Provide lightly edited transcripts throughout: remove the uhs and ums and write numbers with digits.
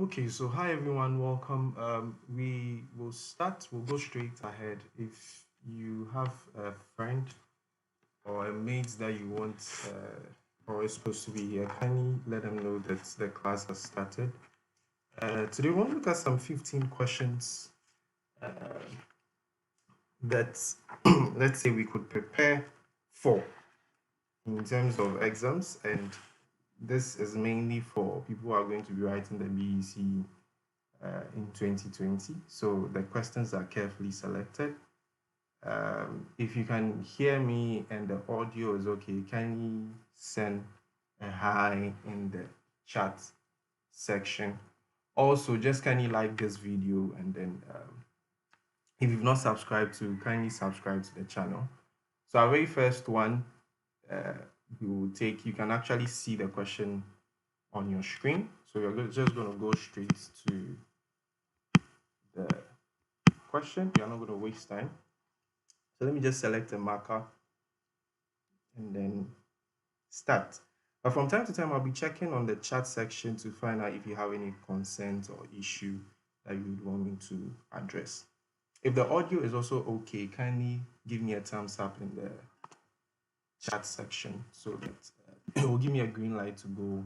Okay, so hi everyone, welcome. We'll go straight ahead. If you have a friend or a mate that you want or is supposed to be here, kindly let them know that the class has started. Today we want to look at some 15 questions that let's say we could prepare for in terms of exams, and this is mainly for people who are going to be writing the BECE in 2020. So the questions are carefully selected. If you can hear me and the audio is okay, kindly send a hi in the chat section. Also, just kindly like this video, and then if you've not subscribed to, kindly subscribe to the channel. So our very first one, we will take, you can actually see the question on your screen. So you're just going to go straight to the question. You're not going to waste time. So let me just select a marker and then start. But from time to time, I'll be checking on the chat section to find out if you have any concerns or issue that you would want me to address. If the audio is also okay, kindly give me a thumbs up in the chat section so that it will give me a green light to go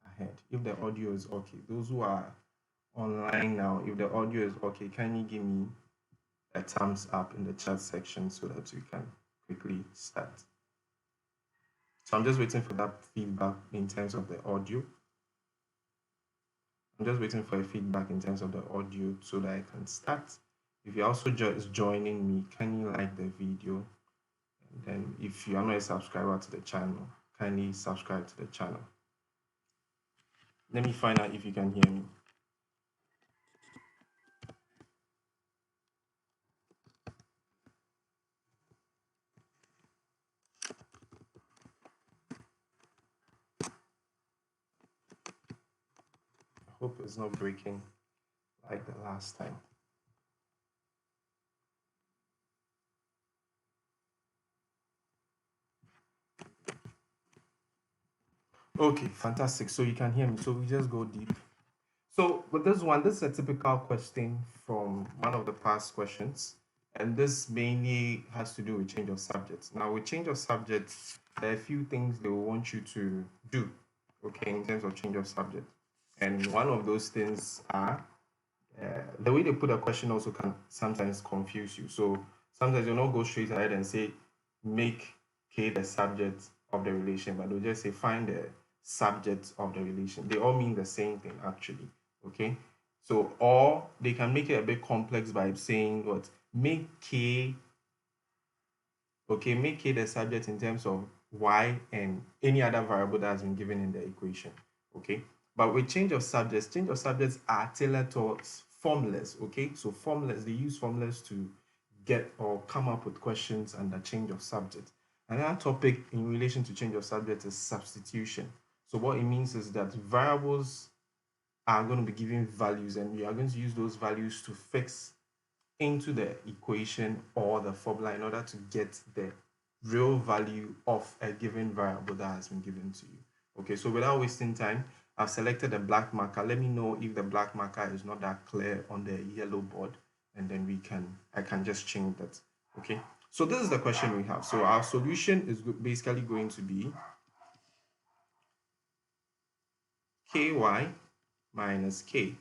ahead. If the audio is okay, those who are online now, if the audio is okay, kindly give me a thumbs up in the chat section so that we can quickly start. So I'm just waiting for that feedback in terms of the audio. I'm just waiting for a feedback in terms of the audio so that I can start. If you're also just joining me, kindly like the video. And then if you are not a subscriber to the channel, kindly subscribe to the channel. Let me find out if you can hear me. I hope it's not breaking like the last time. Okay, fantastic. So you can hear me. So we just go deep. So with this one, this is a typical question from one of the past questions. And this mainly has to do with change of subjects. Now, with change of subjects, there are a few things they will want you to do, okay, in terms of change of subject. And one of those things are the way they put a question also can sometimes confuse you. So sometimes you'll not go straight ahead and say, make K the subject of the relation, but they'll just say, find the subject of the relation. They all mean the same thing, actually. Okay. So, or they can make it a bit complex by saying what? Make K, okay, make K the subject in terms of Y and any other variable that has been given in the equation. Okay. But with change of subjects are tailored towards formulas. Okay. So formulas, they use formulas to get or come up with questions under change of subject. Another topic in relation to change of subject is substitution. So what it means is that variables are going to be given values, and we are going to use those values to fix into the equation or the formula in order to get the real value of a given variable that has been given to you. Okay, so without wasting time, I've selected a black marker. Let me know if the black marker is not that clear on the yellow board, and then I can just change that. Okay, so this is the question we have. So our solution is basically going to be ky minus k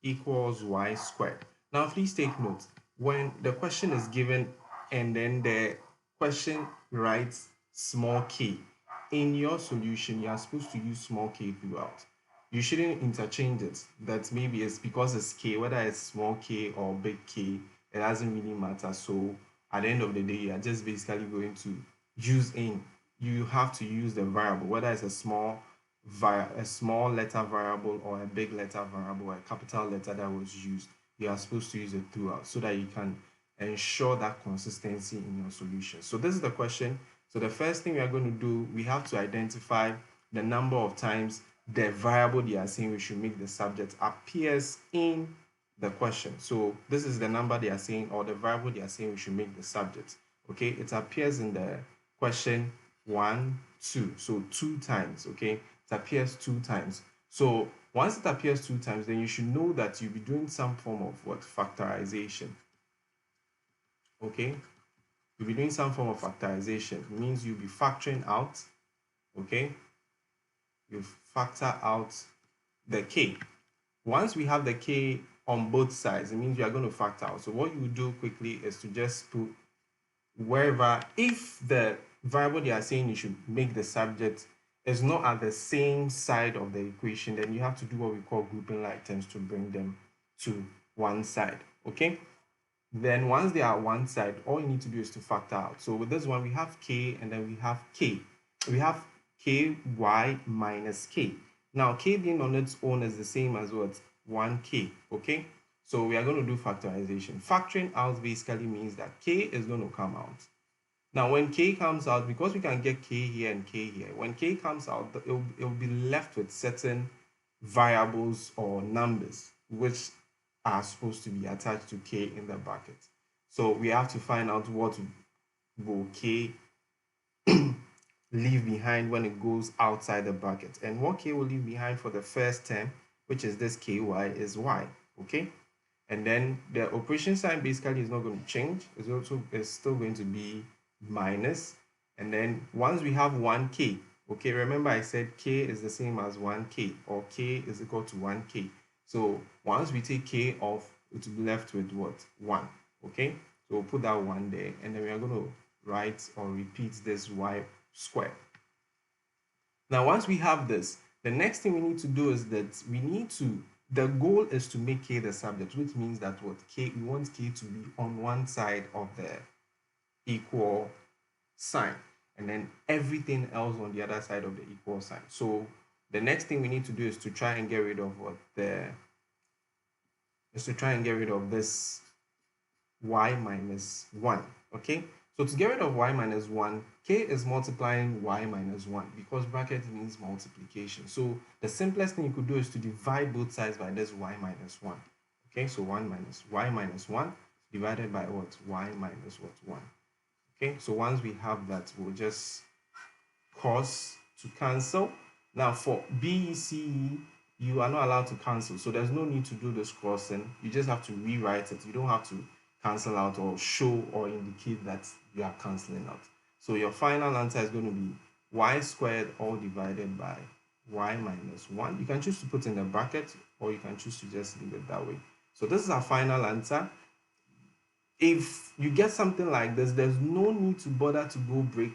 equals y squared. Now, please take note, when the question is given and then the question writes small k, in your solution, you are supposed to use small k throughout. You shouldn't interchange it. That maybe it's because it's k, whether it's small k or big k, it doesn't really matter. So at the end of the day, you are just basically going to use in. You have to use the variable, whether it's a small letter variable or a big letter variable or a capital letter that was used. You are supposed to use it throughout so that you can ensure that consistency in your solution. So this is the question. So the first thing we are going to do, we have to identify the number of times the variable they are saying we should make the subject appears in the question. So this is the number they are saying, or the variable they are saying we should make the subject. Okay, it appears in the question 1, 2. So 2 times. Okay, it appears 2 times. So once it appears 2 times, then you should know that you'll be doing some form of what? Factorization. Okay? You'll be doing some form of factorization. It means you'll be factoring out, okay? You factor out the k. Once we have the k on both sides, it means we are going to factor out. So what you do quickly is to just put wherever, if the variable they are saying you should make the subject is not at the same side of the equation, then you have to do what we call grouping like terms to bring them to one side. Okay, then once they are one side, all you need to do is to factor out. So with this one, we have k, and then we have k. We have ky minus k. Now k being on its own is the same as what? 1k. Okay, so we are going to do factorization. Factoring out basically means that k is going to come out. Now when k comes out, because we can get k here and k here, when k comes out, it will be left with certain variables or numbers which are supposed to be attached to k in the bracket. So we have to find out what will k leave behind when it goes outside the bracket. And what k will leave behind for the first term, which is this ky, is y. Okay, and then the operation sign basically is not going to change. It's still going to be minus. And then once we have 1k, okay, remember I said k is the same as 1k, or k is equal to 1k. So once we take k off, it will be left with what? 1. Okay, so we'll put that 1 there, and then we are going to write or repeat this y squared. Now once we have this, the next thing we need to do is that the goal is to make k the subject, which means that what? We want k to be on one side of the equal sign, and then everything else on the other side of the equal sign. So the next thing we need to do is to try and get rid of this y minus 1. Okay, so to get rid of y minus 1, k is multiplying y minus 1, because bracket means multiplication. So the simplest thing you could do is to divide both sides by this y minus 1. Okay, so 1 minus y minus 1 divided by what? Y minus what? 1. Okay, so once we have that, we'll just cause to cancel. Now for BECE, you are not allowed to cancel, so there's no need to do this crossing. You just have to rewrite it. You don't have to cancel out or show or indicate that you are canceling out. So your final answer is going to be y squared all divided by y minus 1. You can choose to put in the bracket, or you can choose to just leave it that way. So this is our final answer. If you get something like this, there's no need to bother to go break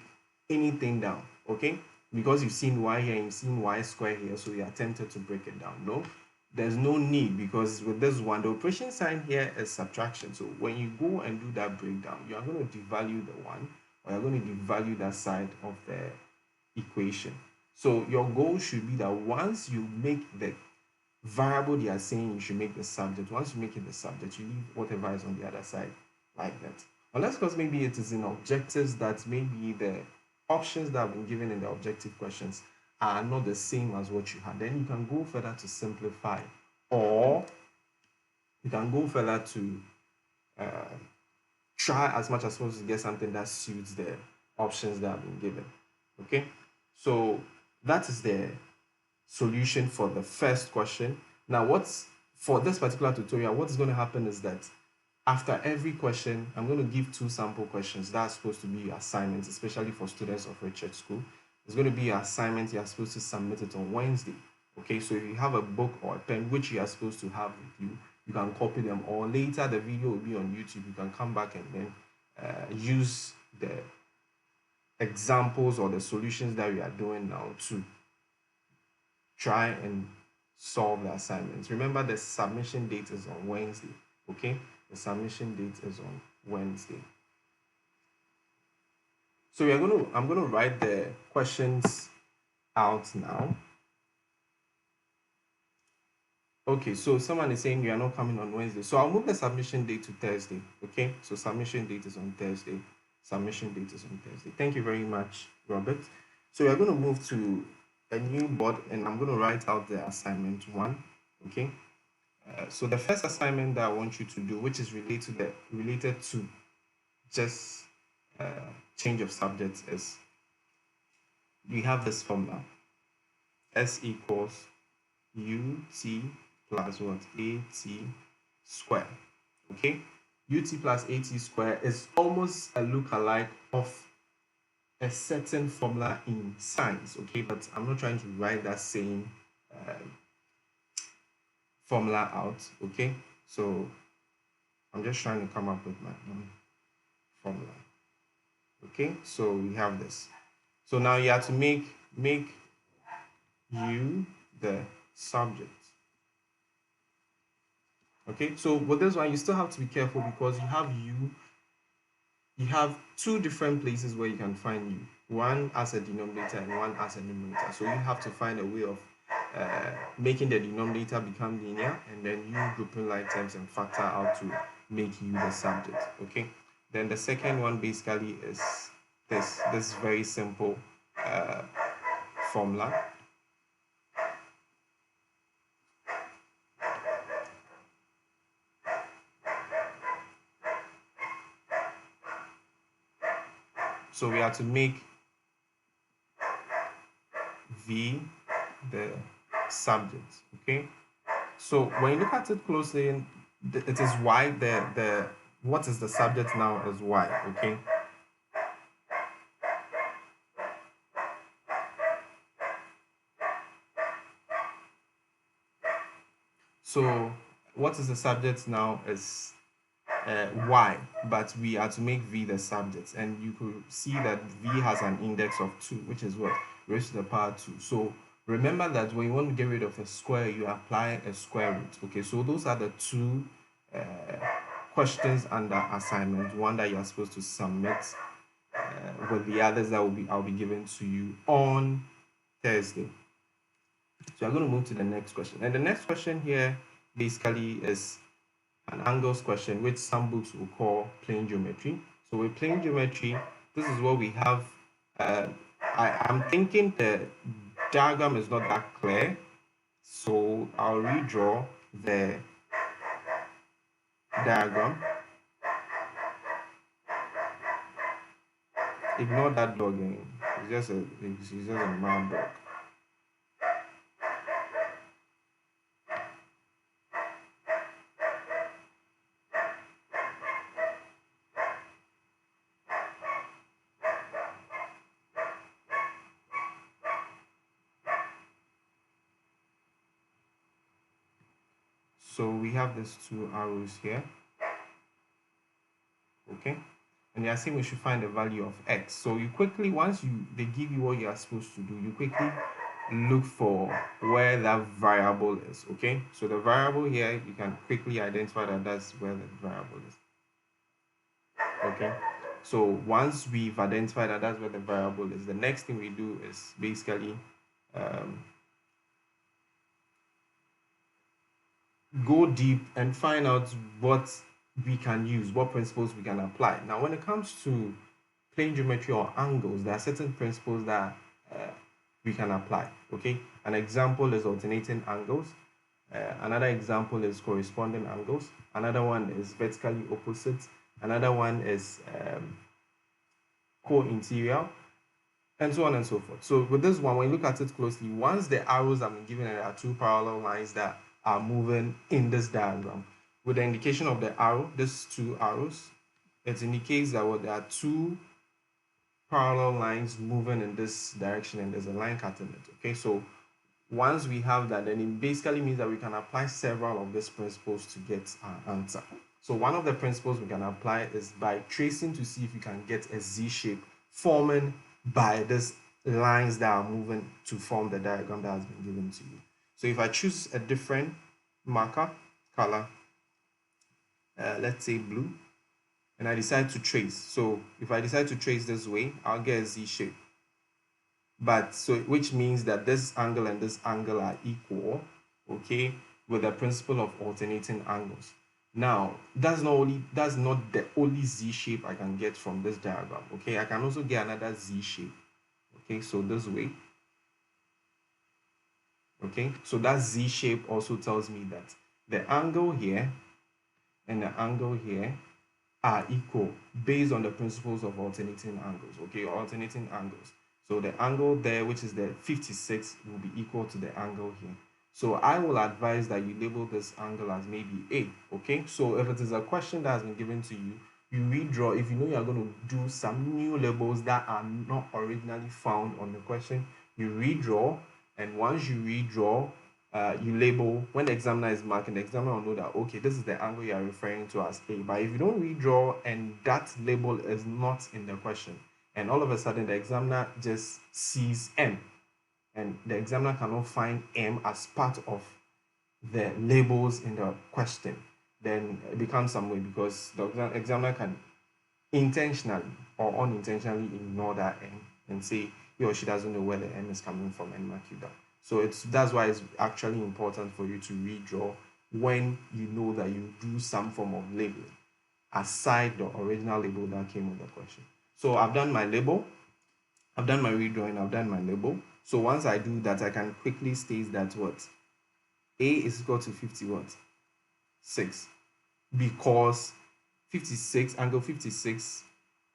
anything down, okay? Because you've seen y here and you've seen y squared here, so you're tempted to break it down. No, there's no need, because with this one, the operation sign here is subtraction. So when you go and do that breakdown, you are going to devalue the 1, or you're going to devalue that side of the equation. So your goal should be that once you make the variable they are saying you should make the subject, once you make it the subject, you leave whatever is on the other side like that. Unless, because maybe it is in objectives that maybe the options that have been given in the objective questions are not the same as what you had, then you can go further to simplify, or you can go further to try as much as possible to get something that suits the options that have been given. Okay, so that is the solution for the first question. Now, for this particular tutorial, what's going to happen is that after every question, I'm going to give 2 sample questions that are supposed to be assignments, especially for students of Richard School. It's going to be your assignment. You're supposed to submit it on Wednesday. Okay, so if you have a book or a pen which you are supposed to have with you, you can copy them, or later the video will be on YouTube. You can come back and then use the examples or the solutions that we are doing now to try and solve the assignments. Remember, the submission date is on Wednesday. Okay, the submission date is on Wednesday. So I'm going to write the questions out now. Okay, so someone is saying you are not coming on Wednesday, so I'll move the submission date to Thursday. Okay, so submission date is on Thursday. Submission date is on Thursday. Thank you very much, Robert. So we're going to move to a new board, and I'm going to write out the assignment 1. Okay, so the first assignment that I want you to do, which is related to just change of subjects, is we have this formula: S equals ut plus what? At square. Okay, ut plus at square is almost a lookalike of a certain formula in science. Okay, but I'm not trying to write that same formula out. Okay, so I'm just trying to come up with my own formula. Okay, so we have this. So now you have to make u the subject. Okay, so with this one, you still have to be careful because you have two different places where you can find u. One as a denominator and one as a numerator. So you have to find a way of making the denominator become linear and then you grouping like terms and factor out to make u the subject. Okay, then the second one basically is this very simple formula. So we have to make v the subject. Okay, so when you look at it closely, it is y. The what is the subject now is y. Okay, so what is the subject now is y, but we are to make v the subject, and you could see that v has an index of 2, which is what? Raised to the power 2. So remember that when you want to get rid of a square, you apply a square root. Okay, so those are the two questions under assignment, one that you are supposed to submit with the others that I'll be giving to you on Thursday. So I'm going to move to the next question, and the next question here basically is an angles question, which some books will call plane geometry. So with plane geometry, this is what we have. I'm thinking the diagram is not that clear, so I'll redraw the diagram. Ignore that dogging. It's just a mad dog. So we have these two arrows here. Okay, and they are saying we should find the value of x. So you quickly, once they give you what you are supposed to do, you quickly look for where that variable is. Okay, so the variable here, you can quickly identify that that's where the variable is. Okay, so once we've identified that that's where the variable is, the next thing we do is basically go deep and find out what we can use, what principles we can apply. Now, when it comes to plane geometry or angles, there are certain principles that we can apply. Okay, an example is alternating angles. Another example is corresponding angles. Another one is vertically opposite. Another one is co-interior, and so on and so forth. So with this one, when you look at it closely, once the arrows I'm given, there are two parallel lines that are moving in this diagram. With the indication of the arrow, these two arrows, it indicates that there are two parallel lines moving in this direction and there's a line cutting it. Okay, so once we have that, then it basically means that we can apply several of these principles to get our answer. So one of the principles we can apply is by tracing to see if we can get a Z shape forming by these lines that are moving to form the diagram that has been given to you. So if I choose a different marker color, let's say blue, and I decide to trace. So if I decide to trace this way, I'll get a Z shape. But so which means that this angle and this angle are equal, okay, with the principle of alternating angles. Now, that's not the only Z shape I can get from this diagram. Okay, I can also get another Z shape. Okay, so this way. Okay, so that Z shape also tells me that the angle here and the angle here are equal based on the principles of alternating angles. Okay, alternating angles. So the angle there, which is the 56, will be equal to the angle here. So I will advise that you label this angle as maybe A. Okay, so if it is a question that has been given to you, you redraw. If you know you are going to do some new labels that are not originally found on the question, you redraw, and once you redraw, you label. When the examiner is marking, the examiner will know that, okay, this is the angle you are referring to as A. But if you don't redraw and that label is not in the question, and all of a sudden the examiner just sees M, and the examiner cannot find M as part of the labels in the question, then it becomes some way, because the examiner can intentionally or unintentionally ignore that M and say he or she doesn't know where the M is coming from and mark you down. So that's why it's actually important for you to redraw when you know that you do some form of labeling aside the original label that came with the question. So I've done my label, I've done my redrawing, I've done my label. So once I do that, I can quickly state that what? A is equal to 50 what? 6. Because 56, angle 56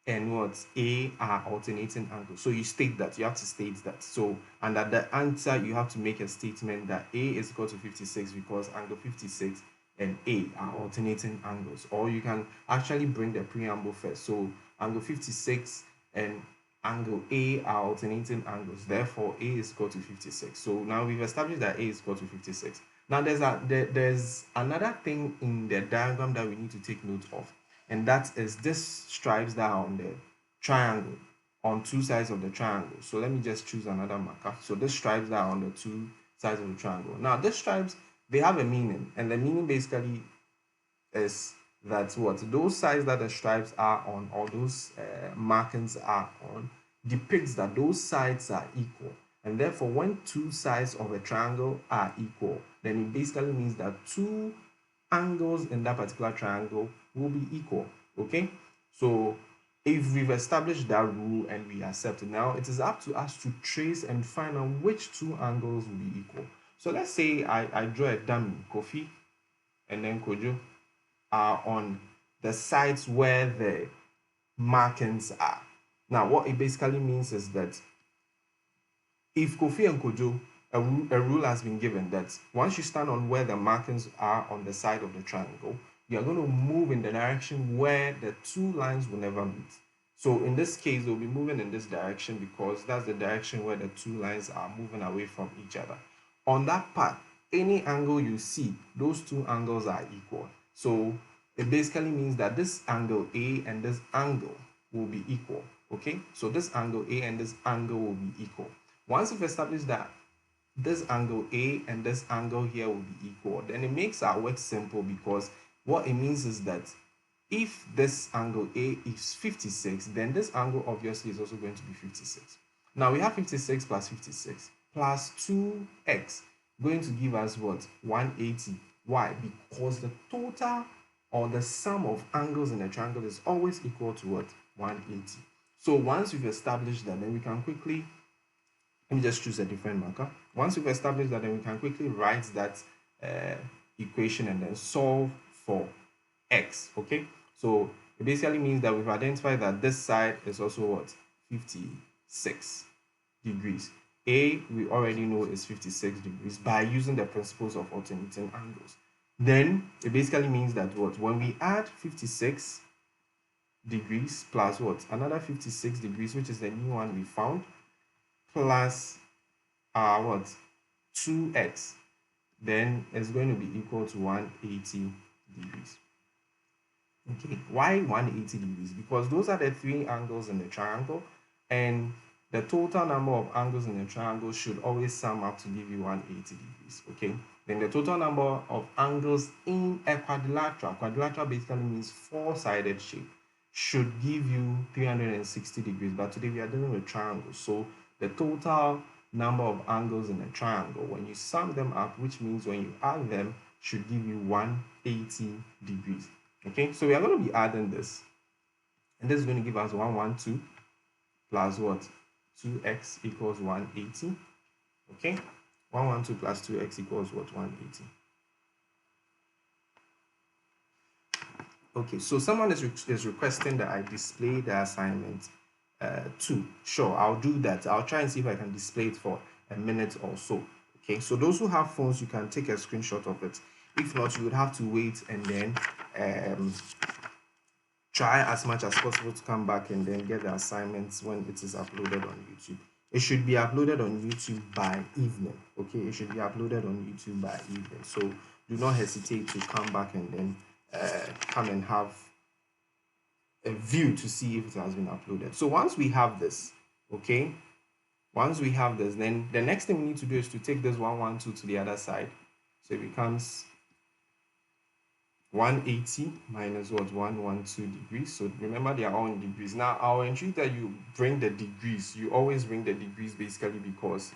and what? A are alternating angles. So you state that, you have to state that. So, and at the answer, you have to make a statement that A is equal to 56 because angle 56 and A are alternating angles. Or you can actually bring the preamble first. So angle 56 and angle A are alternating angles. Therefore, A is equal to 56. So now we've established that A is equal to 56. Now there's another thing in the diagram that we need to take note of, and that is this stripes that are on the triangle, on two sides of the triangle. So let me just choose another marker. So the stripes that are on the two sides of the triangle. Now these stripes, they have a meaning, and the meaning basically is that what? Those sides that the stripes are on, or those markings are on, depicts that those sides are equal. And therefore, when two sides of a triangle are equal, then it basically means that two angles in that particular triangle will be equal. Okay, so if we've established that rule and we accept it, now it is up to us to trace and find out which two angles will be equal. So let's say I draw a dummy, Kofi and then Kojo are on the sides where the markings are. Now, what it basically means is that if Kofi and Kojo, a rule has been given that once you stand on where the markings are on the side of the triangle, you are going to move in the direction where the two lines will never meet. So in this case, they'll be moving in this direction because that's the direction where the two lines are moving away from each other. On that part, any angle you see, those two angles are equal. So it basically means that this angle A and this angle will be equal. Okay, so this angle A and this angle will be equal. Once you've established that this angle A and this angle here will be equal, then it makes our work simple, because what it means is that if this angle A is 56, then this angle obviously is also going to be 56. Now we have 56 plus 56 plus 2x going to give us what? 180. Why? Because the total or the sum of angles in a triangle is always equal to what? 180. So once we've established that, then we can quickly, let me just choose a different marker. Once we've established that, then we can quickly write that equation and then solve for x. Okay, so it basically means that we've identified that this side is also what? 56 degrees. A, we already know is 56 degrees by using the principles of alternating angles. Then it basically means that what? When we add 56 degrees plus what? Another 56 degrees, which is the new one we found, plus what? 2x, then it's going to be equal to 180 degrees. Okay, why 180 degrees? Because those are the three angles in the triangle, and the total number of angles in the triangle should always sum up to give you 180 degrees. Okay, then the total number of angles in a quadrilateral basically means four-sided shape, should give you 360 degrees. But today we are dealing with triangles, so the total number of angles in a triangle, when you sum them up, which means when you add them, should give you 180 degrees. Okay, so we are going to be adding this, and this is going to give us 112 plus what? 2x equals 180. Okay, 112 plus 2x equals what? 180. Okay, so someone is requesting that I display the assignment 2. Sure, I'll do that. I'll try and see if I can display it for a minute or so. Okay, so those who have phones, you can take a screenshot of it. If not, you would have to wait and then try as much as possible to come back and then get the assignments when it is uploaded on YouTube. It should be uploaded on YouTube by evening. Okay, it should be uploaded on YouTube by evening. So do not hesitate to come back and then come and have a view to see if it has been uploaded. So once we have this, okay, once we have this, then the next thing we need to do is to take this 112 to the other side. So it becomes 180 minus what? 112 degrees. So remember, they are all in degrees. Now I'll ensure that you bring the degrees. You always bring the degrees basically because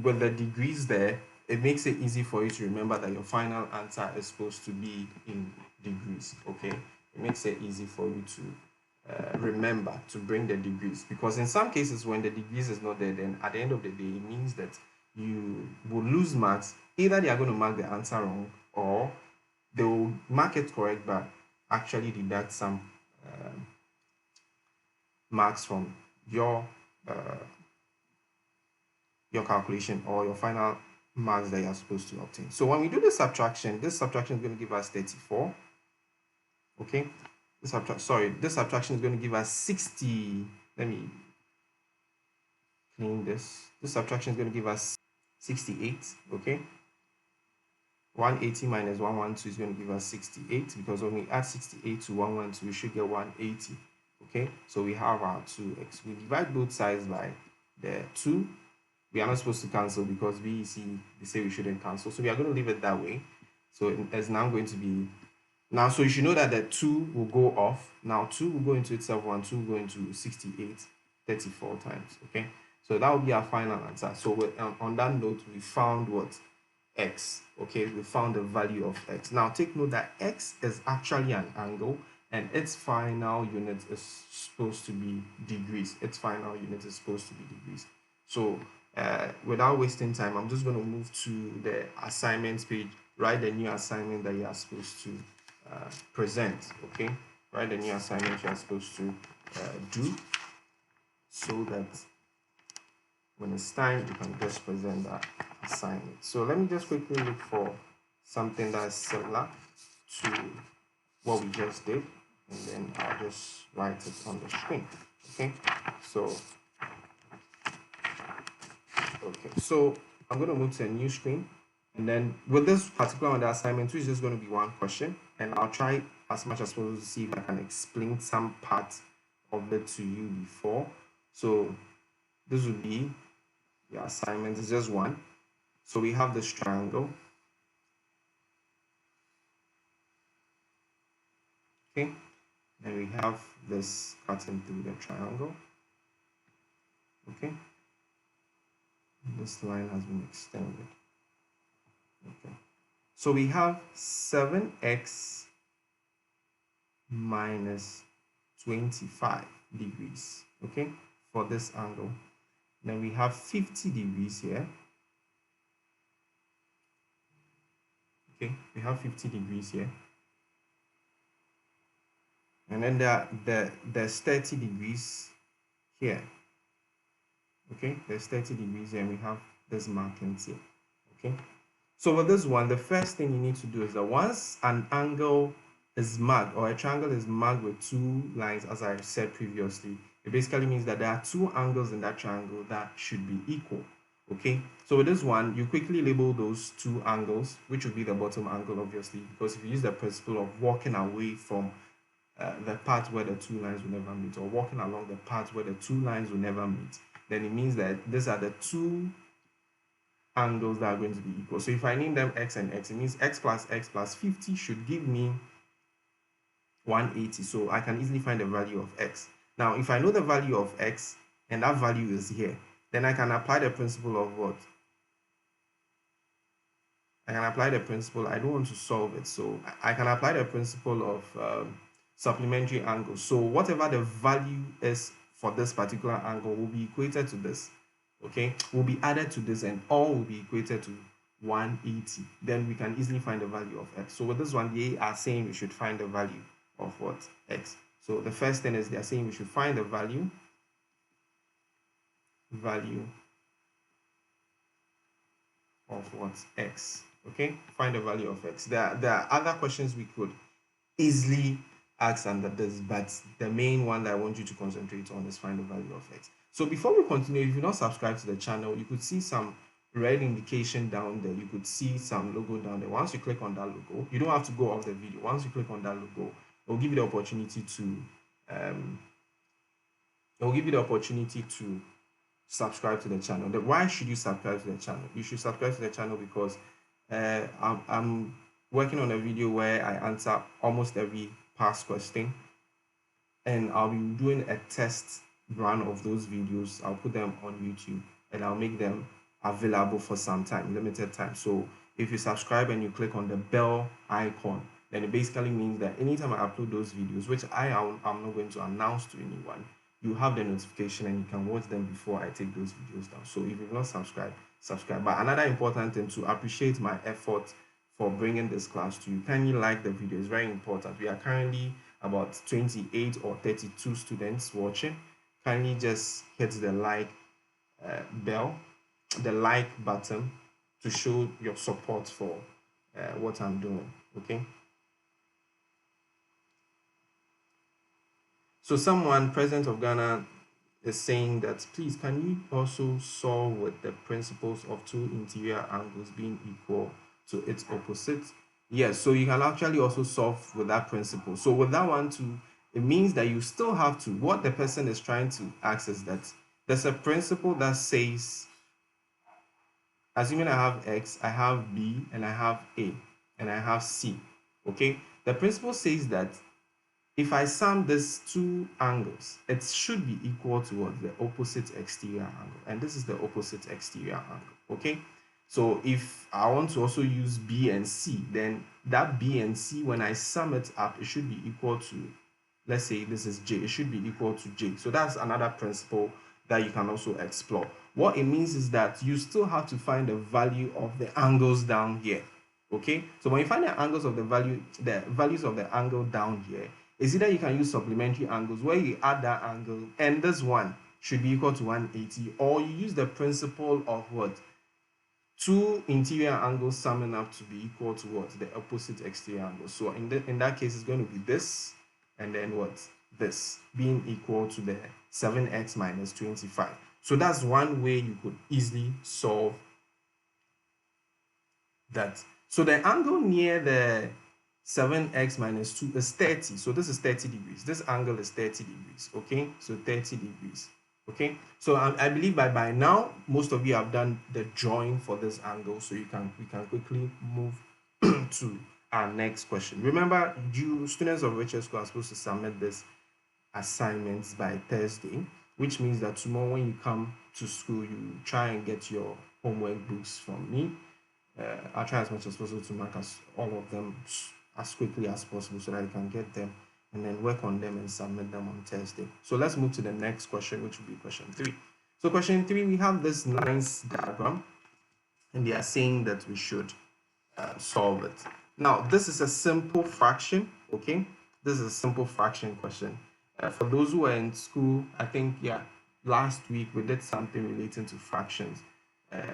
with the degrees there, it makes it easy for you to remember that your final answer is supposed to be in degrees. Okay, it makes it easy for you to remember to bring the degrees, because in some cases when the degrees is not there, then at the end of the day it means that you will lose marks. Either they are going to mark the answer wrong, or they will mark it correct but actually deduct some marks from your calculation or your final marks that you are supposed to obtain. So when we do this subtraction is going to give us 34. Okay, this subtraction is going to give us 60. Let me clean this. This subtraction is going to give us 68. Okay, 180 minus 112 is going to give us 68, because when we add 68 to 112, we should get 180. Okay, so we have our 2x. We divide both sides by the 2. We are not supposed to cancel because BECE, they say we shouldn't cancel. So we are going to leave it that way. So it's now going to be, now, so you should know that the 2 will go off. Now 2 will go into itself, 1, 2 will go into 68, 34 times. Okay, so that will be our final answer. So on that note, we found what? X. Okay, we found the value of x. Now take note that x is actually an angle and its final unit is supposed to be degrees. Its final unit is supposed to be degrees. So without wasting time, I'm just going to move to the assignments page. Write the new assignment that you are supposed to present. Okay, write the new assignment you are supposed to do, so that when it's time, you can just present that assignment. So let me just quickly look for something that's similar to what we just did, and then I'll just write it on the screen. Okay, so I'm going to move to a new screen, and then with this particular one, the assignment, which is just going to be one question, and I'll try as much as possible to see if I can explain some part of it to you before. So this would be the assignment. Is just one. So we have this triangle. Okay, and we have this cutting through the triangle. Okay, this line has been extended. Okay, so we have 7x minus 25 degrees. Okay, for this angle. Then we have 50 degrees here. Okay, we have 50 degrees here. And then there's 30 degrees here. Okay, there's 30 degrees here, and we have this markings here. Okay, so with this one, the first thing you need to do is that once an angle is marked, or a triangle is marked with two lines, as I said previously, it basically means that there are two angles in that triangle that should be equal. Okay, so with this one, you quickly label those two angles, which would be the bottom angle, obviously, because if you use the principle of walking away from the part where the two lines will never meet, or walking along the part where the two lines will never meet, then it means that these are the two angles that are going to be equal. So if I name them x and x, it means x plus 50 should give me 180. So I can easily find the value of x. Now, if I know the value of x and that value is here, then I can apply the principle of what? I can apply the principle. I don't want to solve it, so I can apply the principle of supplementary angles. So whatever the value is for this particular angle will be equated to this. Okay, will be added to this, and all will be equated to 180. Then we can easily find the value of x. So with this one, they are saying we should find the value of what? X. So the first thing is they are saying we should find the value of what? X. Okay, find the value of X. There are other questions we could easily ask under this, but the main one that I want you to concentrate on is find the value of X. So before we continue, if you're not subscribed to the channel, you could see some red indication down there. You could see some logo down there. Once you click on that logo, you don't have to go off the video. Once you click on that logo, it will give you the opportunity to subscribe to the channel. Why should you subscribe to the channel? You should subscribe to the channel because I'm working on a video where I answer almost every past question, and I'll be doing a test run of those videos. I'll put them on YouTube and I'll make them available for some time, limited time. So if you subscribe and you click on the bell icon, then it basically means that anytime I upload those videos, which I'm not going to announce to anyone, you have the notification and you can watch them before I take those videos down. So if you've not subscribed, subscribe. But another important thing, to appreciate my effort for bringing this class to you, kindly like the video. It's very important. We are currently about 28 or 32 students watching. Kindly just hit the like bell, the like button, to show your support for what I'm doing. Okay, so someone, President of Ghana, is saying that, please, can you also solve with the principles of two interior angles being equal to its opposite? Yes, so you can actually also solve with that principle. So with that one too, it means that you still have to, what the person is trying to ask is that there's a principle that says, assuming I have X, I have B, and I have A, and I have C. Okay, the principle says that if I sum these two angles, it should be equal to what? The opposite exterior angle. And this is the opposite exterior angle. Okay, so if I want to also use B and C, then that B and C, when I sum it up, it should be equal to, let's say this is J, it should be equal to J. So that's another principle that you can also explore. What it means is that you still have to find the value of the angles down here. Okay, so when you find the angles of the values of the angle down here, is either you can use supplementary angles where you add that angle and this one should be equal to 180, or you use the principle of what? Two interior angles summing up to be equal to what? The opposite exterior angle. So in that case, it's going to be this, and then what? This being equal to the 7x minus 25. So that's one way you could easily solve that. So the angle near the 7x minus 2 is 30. So this is 30 degrees. This angle is 30 degrees. Okay, so 30 degrees. Okay, so I believe by now most of you have done the drawing for this angle, so we can quickly move to our next question. Remember, you students of Richard School are supposed to submit this assignments by Thursday, which means that tomorrow when you come to school, you try and get your homework books from me. I'll try as much as possible to mark all of them as quickly as possible so that you can get them and then work on them and submit them on Thursday. So let's move to the next question, which will be question 3. So question 3, we have this nice diagram, and they are saying that we should solve it. Now, this is a simple fraction, okay? This is a simple fraction question. For those who are in school, I think, yeah, last week we did something relating to fractions.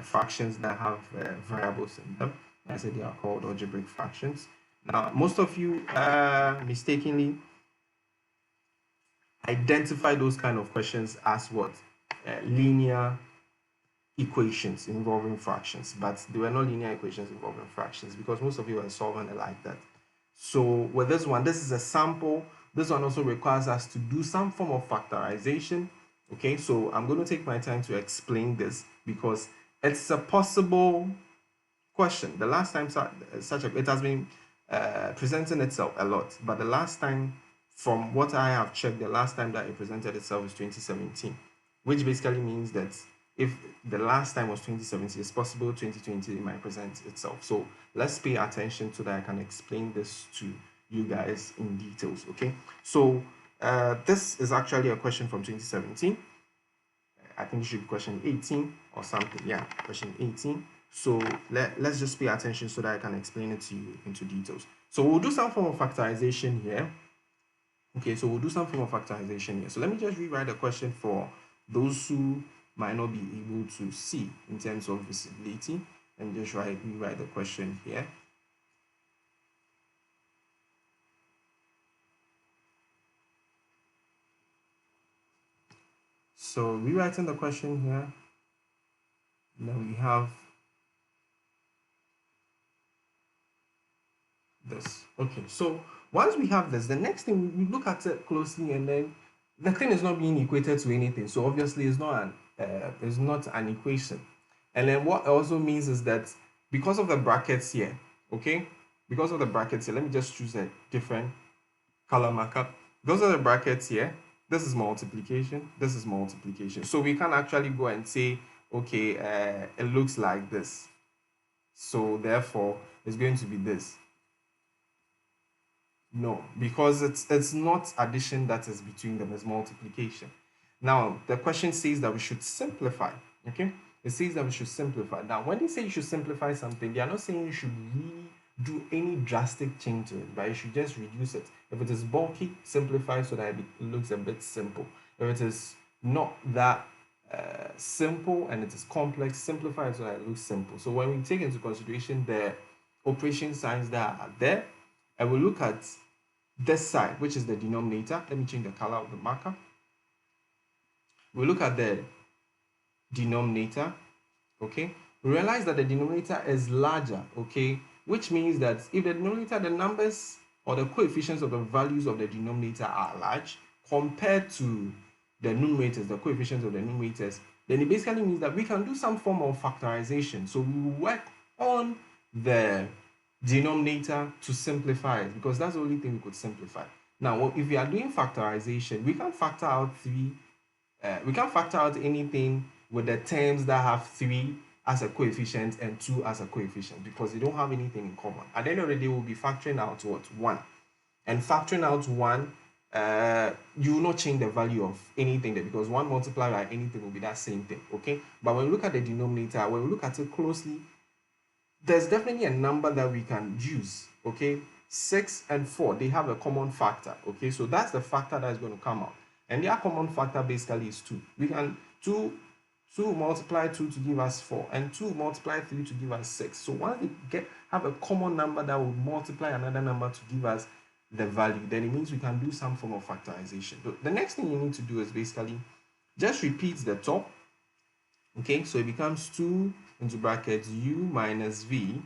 Fractions that have variables in them. I said they are called algebraic fractions. Now, most of you mistakenly identify those kind of questions as what? Linear equations involving fractions, but they were not linear equations involving fractions because most of you are solving it like that. So with this one, this is a sample. This one also requires us to do some form of factorization. Okay, so I'm going to take my time to explain this because it's a possible question. The last time it has been presenting itself a lot, but the last time, from what I have checked, the last time that it presented itself is 2017, which basically means that if the last time was 2017, it's possible 2020 it might present itself. So let's pay attention so that I can explain this to you guys in details. Okay, so this is actually a question from 2017. I think it should be question 18 or something. Yeah, question 18. So let's just pay attention so that I can explain it to you into details. So we'll do some form of factorization here. Okay, so we'll do some form of factorization here. So let me just rewrite the question for those who might not be able to see in terms of visibility. and just rewrite the question here. So rewriting the question here, then we have this. Okay, so once we have this, the next thing we look at it closely, and then the thing is not being equated to anything, so obviously it's not an equation. And then what also means is that because of the brackets here, okay, because of the brackets here, let me just choose a different color marker. Those are the brackets here. This is multiplication, this is multiplication, so we can actually go and say, okay, it looks like this, so therefore it's going to be this. No, because it's not addition that is between them, it's multiplication. Now, the question says that we should simplify, okay? It says that we should simplify. Now, when they say you should simplify something, they are not saying you should really do any drastic change to it, but you should just reduce it. If it is bulky, simplify so that it looks a bit simple. If it is not that simple and it is complex, simplify so that it looks simple. So when we take into consideration the operation signs that are there, I will look at this side, which is the denominator. Let me change the color of the marker. We'll look at the denominator, okay? We realize that the denominator is larger, okay? Which means that if the denominator, the numbers or the coefficients of the values of the denominator are large compared to the numerators, the coefficients of the numerators, then it basically means that we can do some form of factorization. So we will work on the denominator to simplify it, because that's the only thing we could simplify. Now, if we are doing factorization, we can factor out we can factor out anything with the terms that have 3 as a coefficient and 2 as a coefficient, because they don't have anything in common. At the end of the day, we'll be factoring out what? 1. And factoring out 1, you will not change the value of anything there, because 1 multiplied by anything will be that same thing, okay? But when we look at the denominator, when we look at it closely, there's definitely a number that we can use, okay? 6 and 4, they have a common factor, okay? So that's the factor that is going to come out. And their common factor basically is 2. We can 2 multiply 2 to give us 4, and 2 multiply 3 to give us 6. So once we have a common number that will multiply another number to give us the value, then it means we can do some form of factorization. The next thing you need to do is basically just repeat the top, okay? So it becomes 2 into bracket u minus v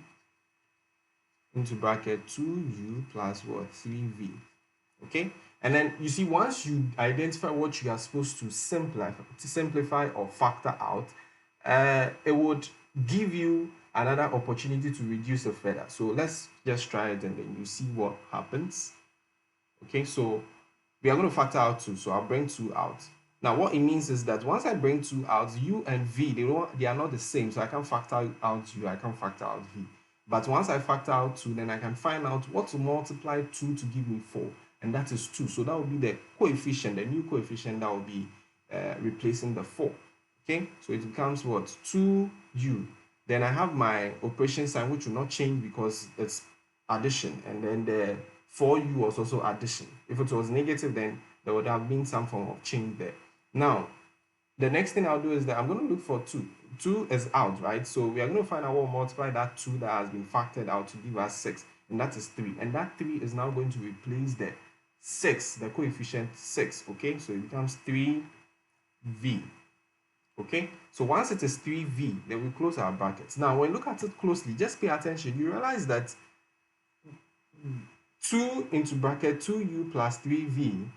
into bracket 2u plus what? 3v, okay? And then you see, once you identify what you are supposed to simplify or factor out, it would give you another opportunity to reduce it further. So let's just try it and then you see what happens. Okay, so we are going to factor out 2, so I'll bring 2 out. Now what it means is that once I bring 2 out, u and v, they are not the same, so I can factor out u, I can factor out v. But once I factor out 2, then I can find out what to multiply 2 to give me 4. And that is 2. So that will be the coefficient, the new coefficient that will be replacing the 4. Okay, so it becomes what? 2u. Then I have my operation sign, which will not change because it's addition. And then the 4u was also addition. If it was negative, then there would have been some form of change there. Now, the next thing I'll do is that I'm going to look for 2. 2 is out, right? So we are going to find out what will multiply that 2 that has been factored out to give us 6. And that is 3. And that 3 is now going to replace the 6, the coefficient 6, okay? So it becomes 3v, okay? So once it is 3v, then we close our brackets. Now, when you look at it closely, just pay attention. You realize that 2 into bracket 2u plus 3v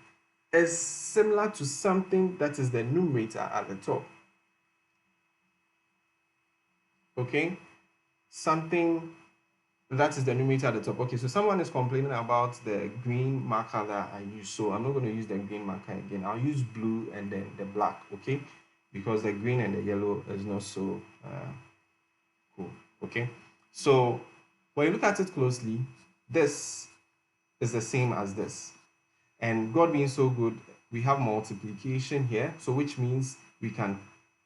is similar to something that is the numerator at the top, okay? Something that is the numerator at the top. Okay, so someone is complaining about the green marker that I use. So I'm not going to use the green marker again. I'll use blue and then the black, okay? Because the green and the yellow is not so cool, okay? So when you look at it closely, this is the same as this. And God being so good, we have multiplication here. So which means we can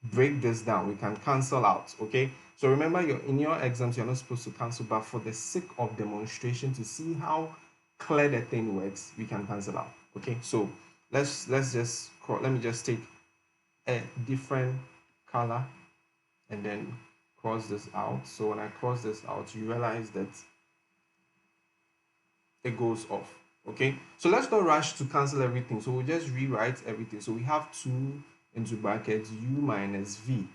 break this down. We can cancel out, okay? So remember, in your exams, you're not supposed to cancel, but for the sake of demonstration, to see how clear the thing works, we can cancel out. Okay, so let me just take a different color and then cross this out. So when I cross this out, you realize that it goes off. Okay, so let's not rush to cancel everything. So we'll just rewrite everything. So we have 2 into brackets u minus v,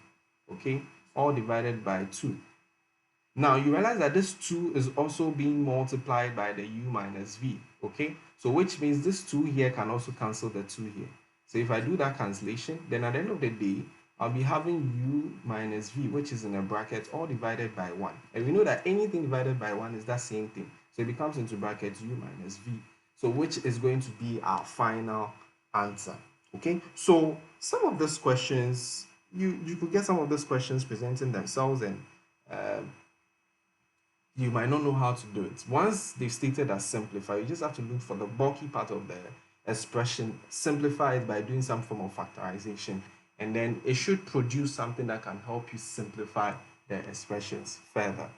okay, all divided by 2. Now you realize that this 2 is also being multiplied by the u minus v, okay? So which means this 2 here can also cancel the 2 here. So if I do that cancellation, then at the end of the day, I'll be having u minus v, which is in a bracket, all divided by 1. And we know that anything divided by 1 is that same thing. So it becomes into brackets u minus v. So which is going to be our final answer, okay? So some of these questions, you could get some of these questions presenting themselves, and you might not know how to do it. Once they've stated as simplify, you just have to look for the bulky part of the expression, simplify it by doing some form of factorization, and then it should produce something that can help you simplify the expressions further.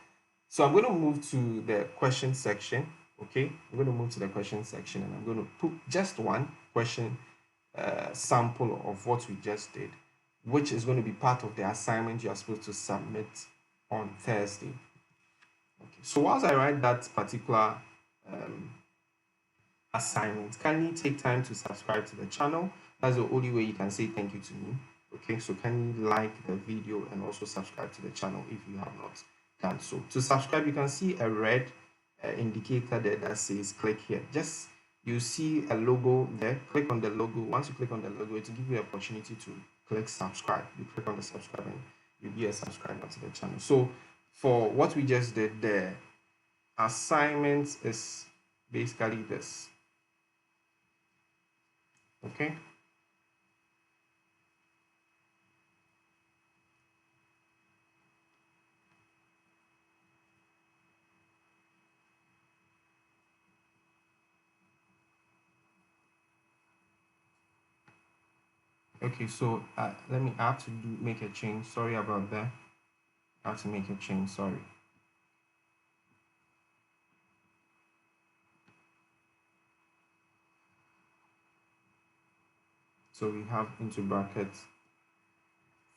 So I'm going to move to the question section, okay? I'm going to move to the question section, and I'm going to put just one question sample of what we just did, which is going to be part of the assignment you are supposed to submit on Thursday. Okay, so whilst I write that particular assignment, can you take time to subscribe to the channel? That's the only way you can say thank you to me. Okay, so can you like the video and also subscribe to the channel if you have not done so? To subscribe, you can see a red indicator there that says click here. Just you see a logo there, click on the logo. Once you click on the logo, it will give you the opportunity to click subscribe. You click on the subscribe and you'll be a subscriber to the channel. So for what we just did, the assignment is basically this, okay? Okay, so I have to make a change. Sorry about that. I have to make a change, sorry. So we have into bracket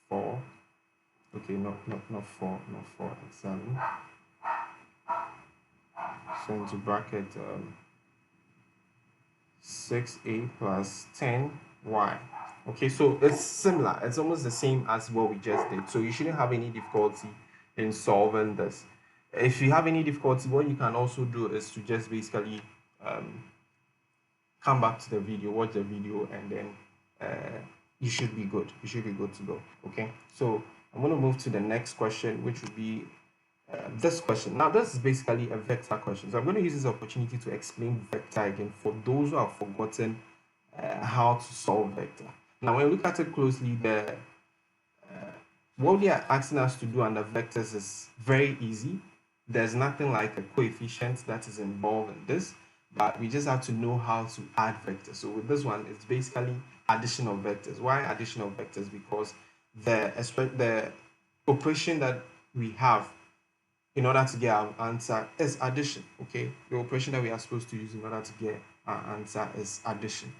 4. Okay, not 4, not 4 exactly. So into bracket 6a plus 10y. Okay, so it's similar. It's almost the same as what we just did. So you shouldn't have any difficulty in solving this. If you have any difficulty, what you can also do is to just basically come back to the video, watch the video, and then you should be good. You should be good to go. Okay, so I'm going to move to the next question, which would be this question. Now, this is basically a vector question. So I'm going to use this opportunity to explain vector again for those who have forgotten how to solve vector. Now, when you look at it closely, what they are asking us to do under vectors is very easy. There's nothing like a coefficient that is involved in this, but we just have to know how to add vectors. So with this one, it's basically addition of vectors. Why addition of vectors? Because the operation that we have in order to get our answer is addition. Okay, the operation that we are supposed to use in order to get our answer is addition.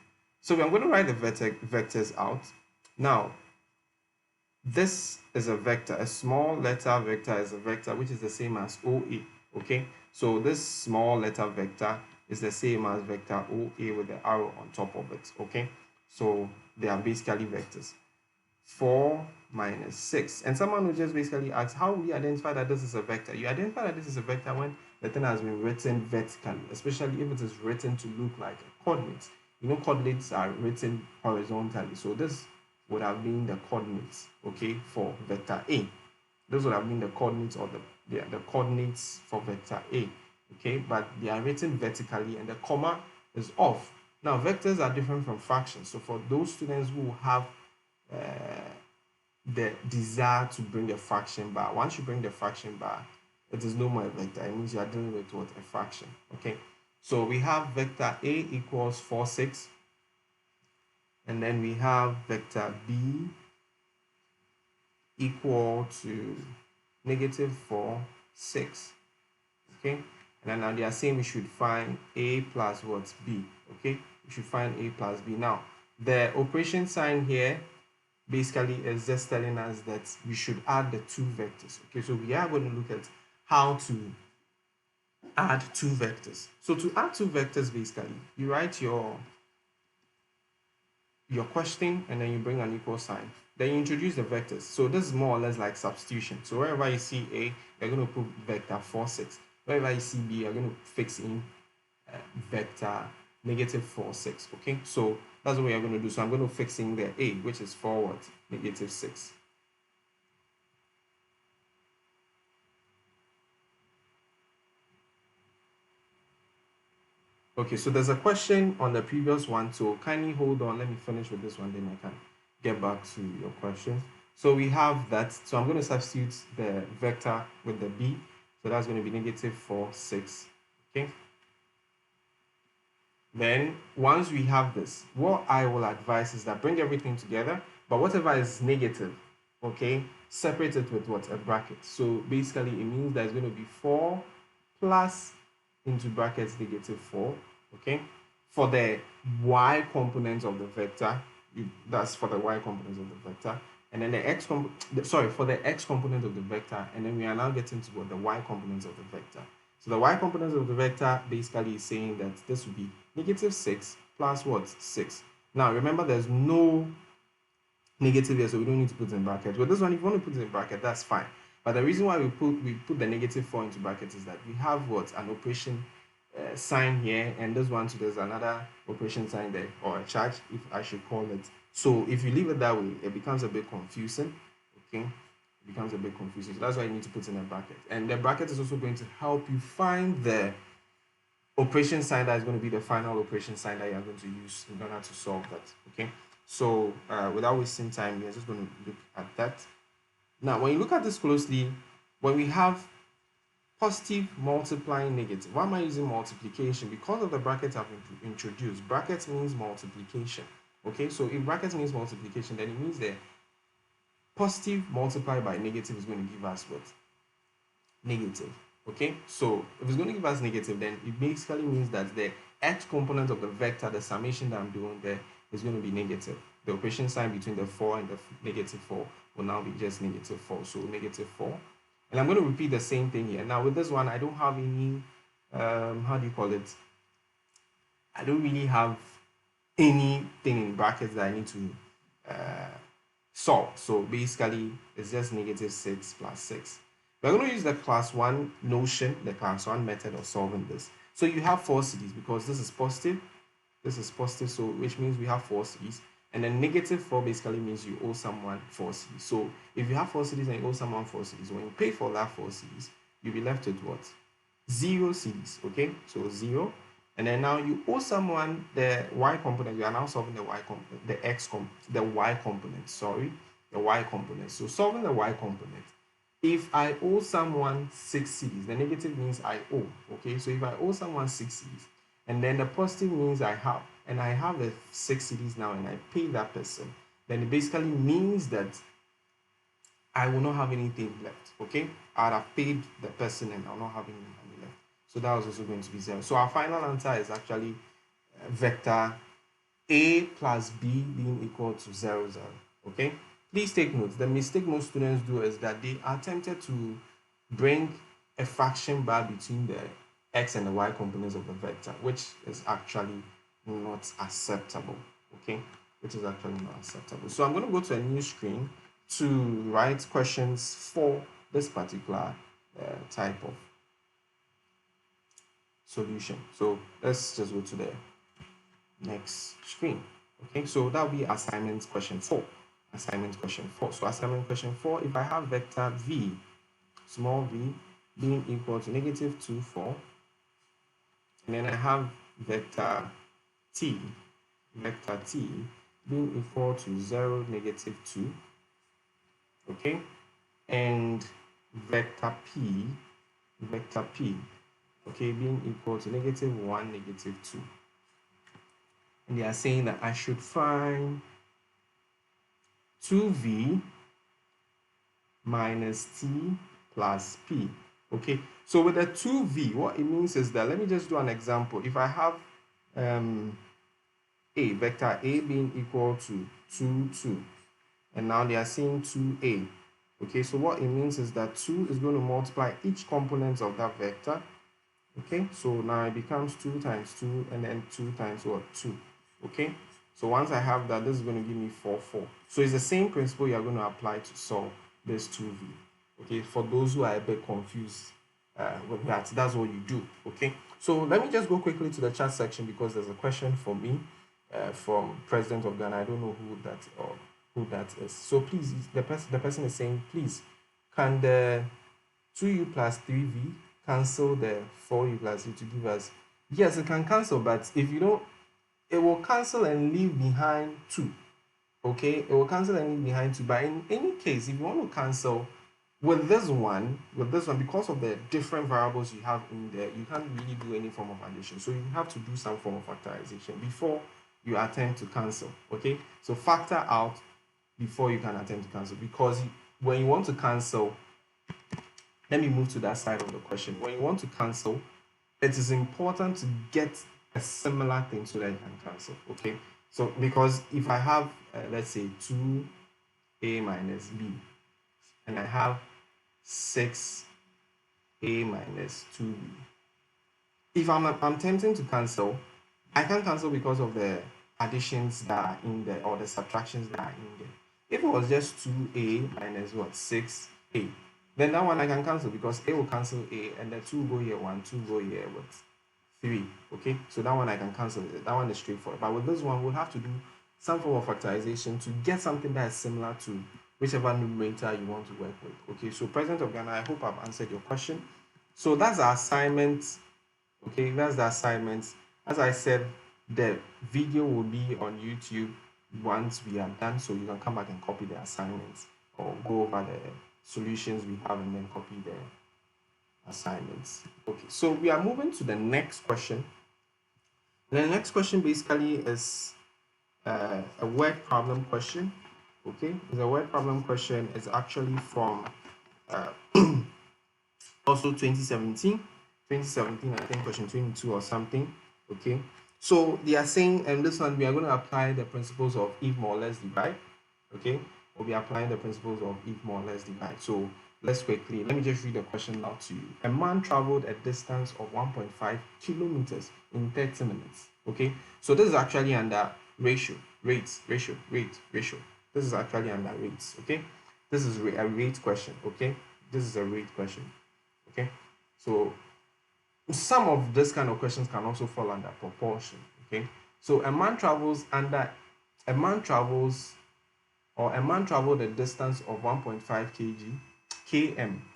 So I'm going to write the vectors out. Now, this is a vector. A small letter vector is a vector which is the same as OA. Okay, so this small letter vector is the same as vector OA with the arrow on top of it. Okay, so they are basically vectors. 4 minus 6. And someone will just basically ask, how will you identify that this is a vector? You identify that this is a vector when the thing has been written vertically, especially if it is written to look like a coordinate. You know, coordinates are written horizontally. So this would have been the coordinates, okay, for vector A. Those would have been the coordinates or the coordinates for vector A, okay, but they are written vertically and the comma is off. Now, vectors are different from fractions. So for those students who have the desire to bring a fraction bar, once you bring the fraction bar, it is no more a vector. It means you are dealing with what? A fraction, okay? So we have vector A equals 4, 6. And then we have vector B equal to negative 4, 6. Okay? And then now they are saying we should find A plus what? B. Okay? We should find A plus B. Now, the operation sign here basically is just telling us that we should add the two vectors. Okay, so we are going to look at how to add two vectors. So to add two vectors, basically, you write your question and then you bring an equal sign. Then you introduce the vectors. So this is more or less like substitution. So wherever you see A, you're going to put vector 4, 6. Wherever you see B, you're going to fix in vector negative 4, 6. Okay, so that's what you're going to do. So I'm going to fix in the A, which is forward negative 6. Okay, so there's a question on the previous one, so kindly hold on. Let me finish with this one, then I can get back to your question. So we have that. So I'm going to substitute the vector with the B. So that's going to be negative 4, 6. Okay. Then once we have this, what I will advise is that bring everything together, but whatever is negative, okay, separate it with what? A bracket. So basically it means that it's going to be 4 plus into brackets negative 4, okay? For the y components of the vector, that's for the y components of the vector, and then the x for the x component of the vector, and then we are now getting to what the y components of the vector. So the y components of the vector basically is saying that this would be negative 6 plus what? 6. Now remember, there's no negative here, so we don't need to put it in brackets. With this one, if you want to put it in bracket, that's fine. But the reason why we put the negative 4 into brackets is that we have what? An operation sign here, and this one, so there's another operation sign there, or a charge, if I should call it. So if you leave it that way, it becomes a bit confusing. Okay, it becomes a bit confusing. So that's why you need to put in a bracket. And the bracket is also going to help you find the operation sign that is going to be the final operation sign that you are going to use in order to solve that. Okay, so without wasting time, we are just going to look at that. Now, when you look at this closely, when we have positive multiplying negative, why am I using multiplication? Because of the brackets I've introduced. Brackets means multiplication. Okay, so if brackets means multiplication, then it means that positive multiplied by negative is going to give us what? Negative. Okay, so if it's going to give us negative, then it basically means that the x component of the vector, the summation that I'm doing there, is going to be negative. The operation sign between the 4 and the negative 4 will now be just negative 4. So negative 4. And I'm going to repeat the same thing here. Now with this one, I don't have any, how do you call it? I don't really have anything in brackets that I need to solve. So basically, it's just negative 6 plus 6. We're going to use the class 1 notion, the class 1 method of solving this. So you have 4 CDs because this is positive, so which means we have 4 CDs. And then negative 4 basically means you owe someone 4 CDs. So if you have 4 CDs and you owe someone 4 CDs, when you pay for that 4 CDs, you'll be left with what? 0 CDs, okay? So 0. And then now you owe someone the y component. You are now solving the y component, the y component, the y component. So solving the y component. If I owe someone 6 CDs, the negative means I owe, okay? So if I owe someone 6 CDs, and then the positive means I have, and I have the 6 CDs now, and I pay that person, then it basically means that I will not have anything left, okay? I would have paid the person and I'll not have any money left. So that was also going to be 0. So our final answer is actually vector A plus B being equal to 0, 0, okay? Please take note, the mistake most students do is that they are tempted to bring a fraction bar between the x and the y components of the vector, which is actually not acceptable, okay? Which is actually not acceptable. So I'm going to go to a new screen to write questions for this particular type of solution. So let's just go to the next screen, okay? So that will be assignment question 4. Assignment question 4. So assignment question 4, if I have vector v, small v, being equal to negative 2, 4, and then I have vector t being equal to 0, negative 2, okay, and vector p, okay, being equal to negative 1, negative 2. And they are saying that I should find 2v minus t plus p. Okay, so with the 2v, what it means is that, let me just do an example. If I have vector a being equal to 2, 2, and now they are saying 2a. Okay, so what it means is that 2 is going to multiply each component of that vector. Okay, so now it becomes 2 times 2 and then 2 times what? 2. Okay, so once I have that, this is going to give me 4, 4. So it's the same principle you are going to apply to solve this 2v. Okay, for those who are a bit confused with that, that's what you do. Okay, so let me just go quickly to the chat section because there's a question for me from President of Ghana. I don't know who that is. So please, the person is saying, please, can the 2u plus 3v cancel the 4u plus u to give us? Yes, it can cancel, but if you don't, it will cancel and leave behind 2. Okay, it will cancel and leave behind 2. But in any case, if you want to cancel with this one, because of the different variables you have in there, you can't really do any form of addition. So you have to do some form of factorization before you attempt to cancel. Okay, so factor out before you can attempt to cancel, because when you want to cancel, let me move to that side of the question. When you want to cancel, it is important to get a similar thing so that you can cancel. Okay, so because if I have let's say 2a minus b and I have 6a minus 2b, if I'm attempting to cancel, I can't cancel because of the additions that are in there or the subtractions that are in there. If it was just 2a minus what, 6a, then that one I can cancel because a will cancel a and the 2 go here, 1, 2 go here with 3. Okay, so that one I can cancel. That one is straightforward. But with this one, we'll have to do some form of factorization to get something that is similar to whichever numerator you want to work with. Okay, so President of Ghana, I hope I've answered your question. So that's the assignment. Okay, that's the assignment. As I said, the video will be on YouTube once we are done, so you can come back and copy the assignments or go over the solutions we have and then copy the assignments. Okay, so we are moving to the next question. The next question basically is a word problem question. Okay, it's a word problem question. It's actually from also 2017, I think question 22 or something. Okay, so they are saying, and this one we are going to apply the principles of if more or less divide. Okay, we'll be applying the principles of if more or less divide. So let's quickly, let me just read the question out to you. A man traveled a distance of 1.5 kilometers in 30 minutes. Okay, so this is actually under ratio. This is actually under rates. Okay, this is a rate question. Okay, this is a rate question. Okay, so some of this kind of questions can also fall under proportion. Okay, so a man traveled a distance of 1.5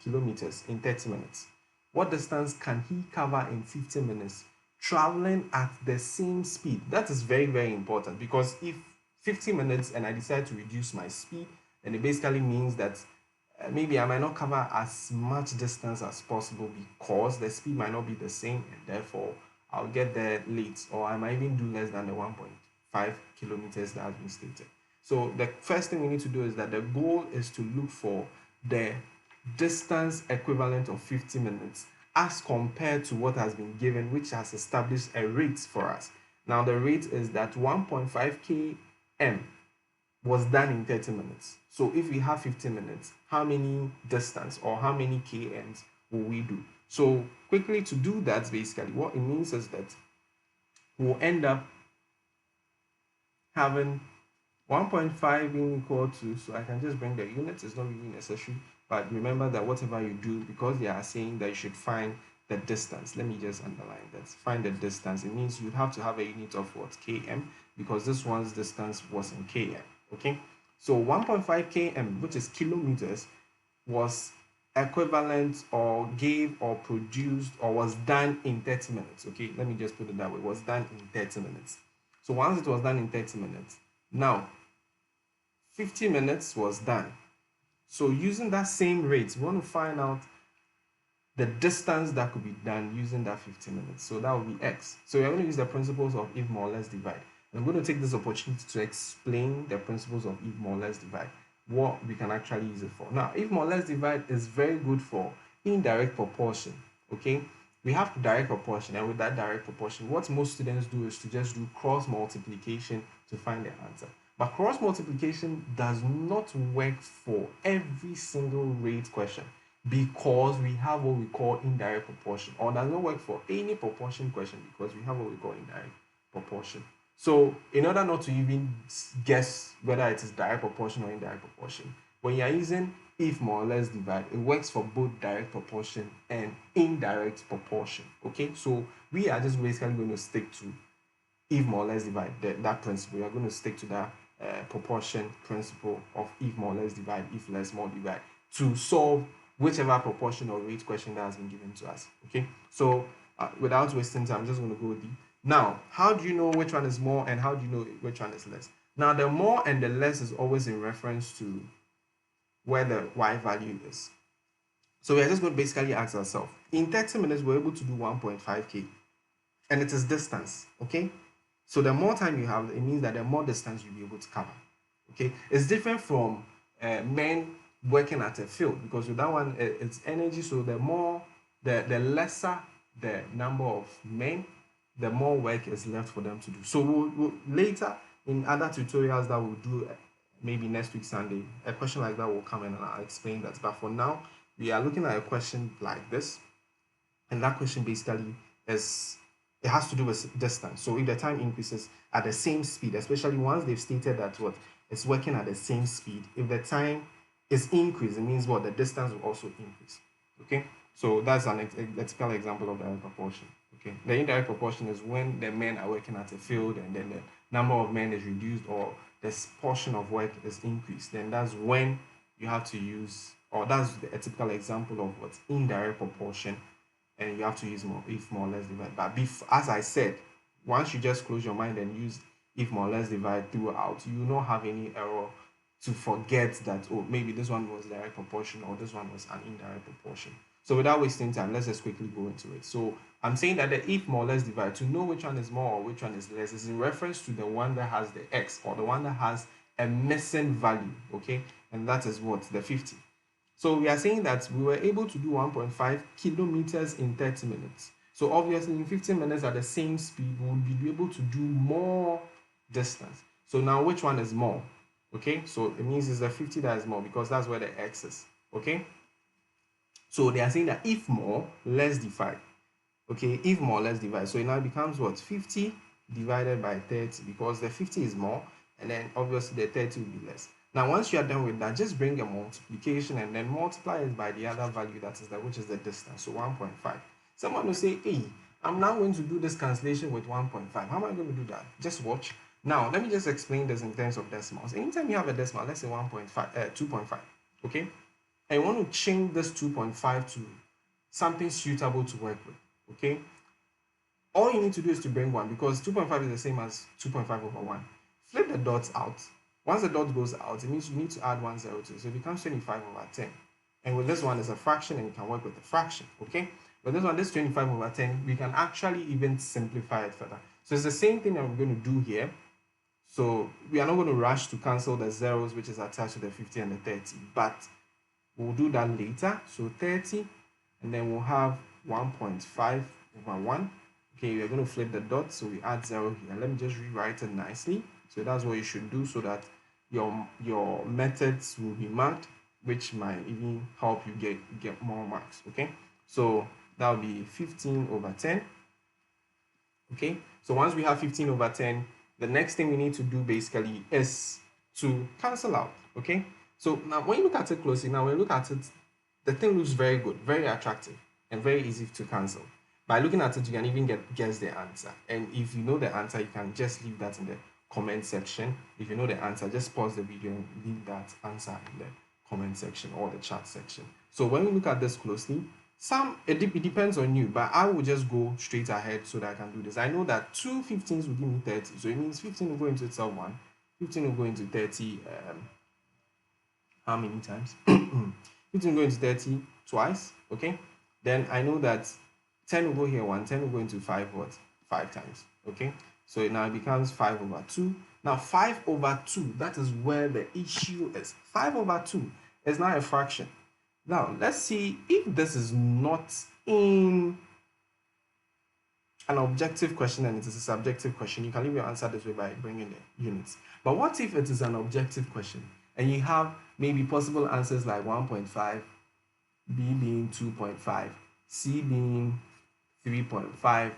kilometers in 30 minutes. What distance can he cover in 50 minutes traveling at the same speed? That is very, very important, because if 50 minutes and I decide to reduce my speed, then it basically means that maybe I might not cover as much distance as possible because the speed might not be the same, and therefore I'll get there late, or I might even do less than the 1.5 kilometers that has been stated. So the first thing we need to do is that the goal is to look for the distance equivalent of 50 minutes as compared to what has been given, which has established a rate for us. Now the rate is that 1.5 km was done in 30 minutes. So if we have 50 minutes, how many distance or how many kms will we do? So quickly to do that, basically what it means is that we'll end up having 1.5 being equal to, so I can just bring the units, it's not really necessary, but remember that whatever you do, because they are saying that you should find the distance, let me just underline that, find the distance, it means you have to have a unit of what, km, because this one's distance was in km. Okay, so 1.5 km, which is kilometers, was equivalent or gave or produced or was done in 30 minutes. Okay, let me just put it that way, was done in 30 minutes. So once it was done in 30 minutes, now 50 minutes was done. So using that same rate, we want to find out the distance that could be done using that 50 minutes. So that would be x. So we're going to use the principles of if more or less divide. I'm going to take this opportunity to explain the principles of if more or less divide, what we can actually use it for. Now, if more or less divide is very good for indirect proportion. Okay, we have direct proportion, and with that direct proportion, what most students do is to just do cross multiplication to find the answer. But cross multiplication does not work for every single rate question because we have what we call indirect proportion, or does not work for any proportion question because we have what we call indirect proportion. So in order not to even guess whether it is direct proportion or indirect proportion, when you're using if more or less divide, it works for both direct proportion and indirect proportion. Okay, so we are just basically going to stick to if more or less divide, that principle. We are going to stick to that proportion principle of if more or less divide, if less more divide, to solve whichever proportion or rate question that has been given to us. Okay, so without wasting time, I'm just going to go deep. Now, how do you know which one is more and how do you know which one is less? Now, the more and the less is always in reference to where the y value is. So we are just going to basically ask ourselves, in 30 minutes, we're able to do 1.5k, and it is distance, okay? So the more time you have, it means that the more distance you'll be able to cover, okay? It's different from men working at a field, because with that one, it's energy, so the lesser the number of men, the more work is left for them to do. So we'll later, in other tutorials that we'll do, maybe next week Sunday, a question like that will come in and I'll explain that. But for now, we are looking at a question like this, and that question basically is, it has to do with distance. So if the time increases at the same speed, especially once they've stated that what it's working at the same speed, if the time is increased, it means what the distance will also increase. Okay, so that's a typical example of direct proportion. Okay, the indirect proportion is when the men are working at a field and then the number of men is reduced or this portion of work is increased. Then that's when you have to use, or that's a typical example of what indirect proportion, and you have to use more if more or less divide. But as I said, once you just close your mind and use if more or less divide throughout, you will not have any error to forget that, oh, maybe this one was direct proportion or this one was an indirect proportion. So without wasting time, let's just quickly go into it. So I'm saying that the if more or less divide, to know which one is more or which one is less, is in reference to the one that has the x, or the one that has a missing value, okay? And that is what? The 50. So we are saying that we were able to do 1.5 kilometers in 30 minutes. So obviously in 15 minutes at the same speed, we will be able to do more distance. So now which one is more? Okay, so it means it's the 50 that is more because that's where the x is. Okay, so they are saying that if more, less divide. Okay, if more, less divide. So it now becomes what? 50 divided by 30, because the 50 is more and then obviously the 30 will be less. Now, once you are done with that, just bring a multiplication and then multiply it by the other value, that is which is the distance, so 1.5. Someone will say, hey, I'm now going to do this cancellation with 1.5. How am I going to do that? Just watch. Now, let me just explain this in terms of decimals. Anytime you have a decimal, let's say 2.5, okay? And you want to change this 2.5 to something suitable to work with, okay? All you need to do is to bring 1, because 2.5 is the same as 2.5 over 1. Flip the dots out. Once the dot goes out, it means you need to add 1 0 to it. So it becomes 25 over 10. And with this one, it's a fraction and you can work with the fraction, okay? But this one, this 25 over 10, we can actually even simplify it further. So it's the same thing that we're going to do here. So we are not going to rush to cancel the zeros which is attached to the 50 and the 30, but we'll do that later. So 30, and then we'll have 1.5 over 1. Okay, we're going to flip the dot, so we add 0 here. Let me just rewrite it nicely. So that's what you should do, so that your methods will be marked, which might even help you get more marks. Okay, so that will be 15 over 10. Okay, so once we have 15 over 10, the next thing we need to do basically is to cancel out. Okay, so now when you look at it closely, now when you look at it, the thing looks very good, very attractive, and very easy to cancel. By looking at it, you can even guess the answer. And if you know the answer, you can just leave that in the comment section. If you know the answer, just pause the video and leave that answer in the comment section or the chat section. So when we look at this closely, it depends on you, but I will just go straight ahead so that I can do this. I know that 2 15s will give me 30, so it means 15 will go into itself 1, 15 will go into 30 how many times? 15 will go into 30 twice. Okay, then I know that 10 will go here 1, 10 will go into 5 what? 5 times. Okay, so now it becomes 5 over 2. Now 5 over 2, that is where the issue is. 5 over 2 is now a fraction. Now let's see if this is not in an objective question and it is a subjective question, you can leave your answer this way by bringing the units. But what if it is an objective question and you have maybe possible answers like 1.5, B being 2.5, C being 3.5,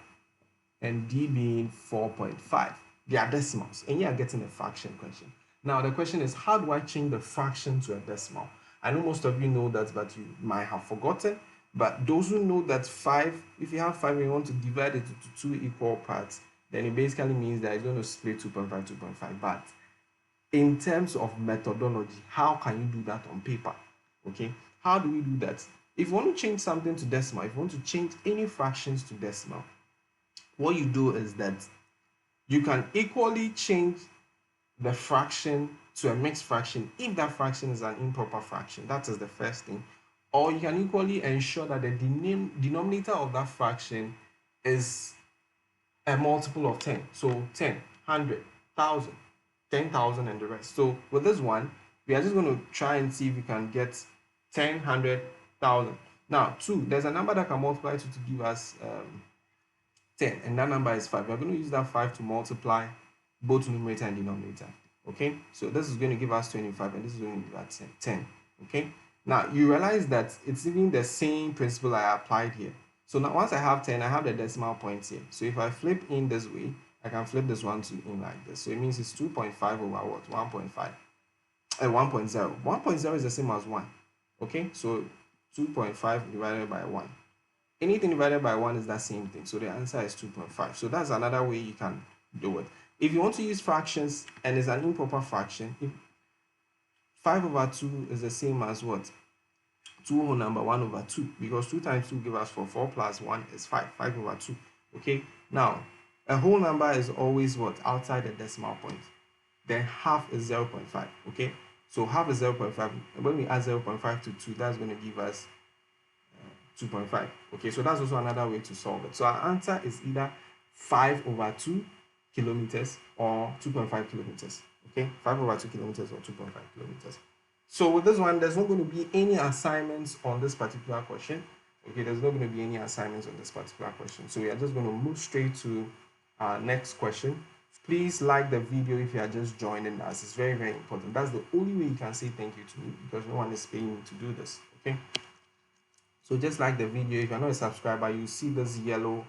and D being 4.5? They are decimals, and you are getting a fraction question. Now, the question is, how do I change the fraction to a decimal? I know most of you know that, but you might have forgotten. But those who know that 5, if you have 5 and you want to divide it into 2 equal parts, then it basically means that it's going to split 2.5, 2.5. But in terms of methodology, how can you do that on paper? Okay, how do we do that? If you want to change something to decimal, if you want to change any fractions to decimal, what you do is that you can equally change the fraction to a mixed fraction if that fraction is an improper fraction. That is the first thing. Or you can equally ensure that the denominator of that fraction is a multiple of 10. So 10, 100, 1,000, 10,000 and the rest. So with this one, we are just going to try and see if we can get 10, 100, 1,000. Now 2, there's a number that can multiply to give us 10, and that number is 5. We're going to use that 5 to multiply both numerator and denominator. Okay, so this is going to give us 25 and this is going to give us 10. Okay, now you realize that it's even the same principle I applied here. So now once I have 10, I have the decimal points here. So if I flip in this way, I can flip this one to in like this. So it means it's 2.5 over what? 1.5. 1.0. 1.0 is the same as 1. Okay, so 2.5 divided by 1. Anything divided by 1 is that same thing. So the answer is 2.5. So that's another way you can do it. If you want to use fractions and it's an improper fraction, if 5 over 2 is the same as what? 2 whole number 1 over 2, because 2 times 2 give us 4. 4 plus 1 is 5. 5 over 2. Okay, now a whole number is always what? Outside the decimal point. Then half is 0.5. Okay, so half is 0.5. When we add 0.5 to 2, that's going to give us 2.5. Okay, so that's also another way to solve it. So our answer is either 5 over 2 kilometers or 2.5 kilometers. Okay, 5 over 2 kilometers or 2.5 kilometers. So with this one, there's not going to be any assignments on this particular question. Okay, there's not going to be any assignments on this particular question. So we are just going to move straight to our next question. Please like the video if you are just joining us. It's very, very important. That's the only way you can say thank you to me, because no one is paying me to do this. Okay, so just like the video. If you're not a subscriber, you see this yellow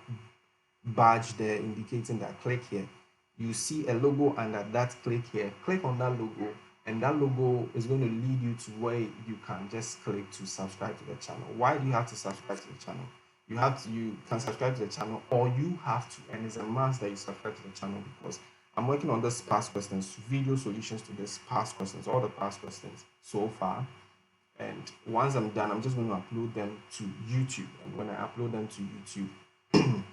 badge there indicating that click here. You see a logo under that, click here. Click on that logo, and that logo is going to lead you to where you can just click to subscribe to the channel. Why do you have to subscribe to the channel? You can subscribe to the channel, or you have to, and it's a must that you subscribe to the channel, because I'm working on this past questions, video solutions to this past questions, all the past questions so far. And once I'm done, I'm just going to upload them to YouTube. And when I upload them to YouTube,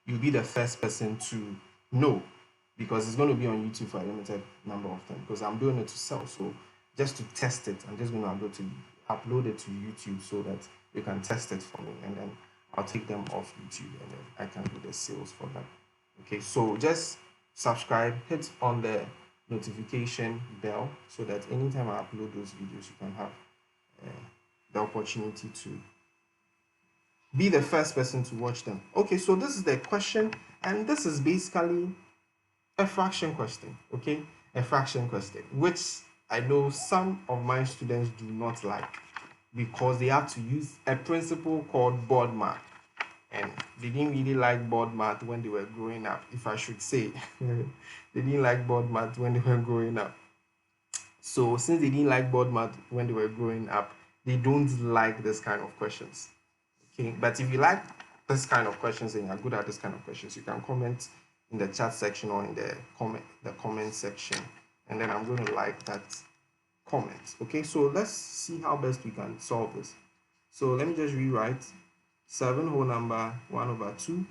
you'll be the first person to know, because it's going to be on YouTube for a limited number of time, because I'm doing it to sell. So just to test it, I'm just going to upload it to YouTube so that you can test it for me, and then I'll take them off YouTube and then I can do the sales for them. Okay, so just subscribe, hit on the notification bell so that anytime I upload those videos, you can have the opportunity to be the first person to watch them. Okay, so this is the question, and this is basically a fraction question. Okay, a fraction question, which I know some of my students do not like, because they have to use a principle called board math, and they didn't really like board math when they were growing up, if I should say. They didn't like board math when they were growing up. So since they didn't like board math when they were growing up, they don't like this kind of questions. Okay, but if you like this kind of questions and you're good at this kind of questions, you can comment in the chat section or in the comment section, and then I'm going to like that comment. Okay, so let's see how best we can solve this. So let me just rewrite 7 whole number 1 over 2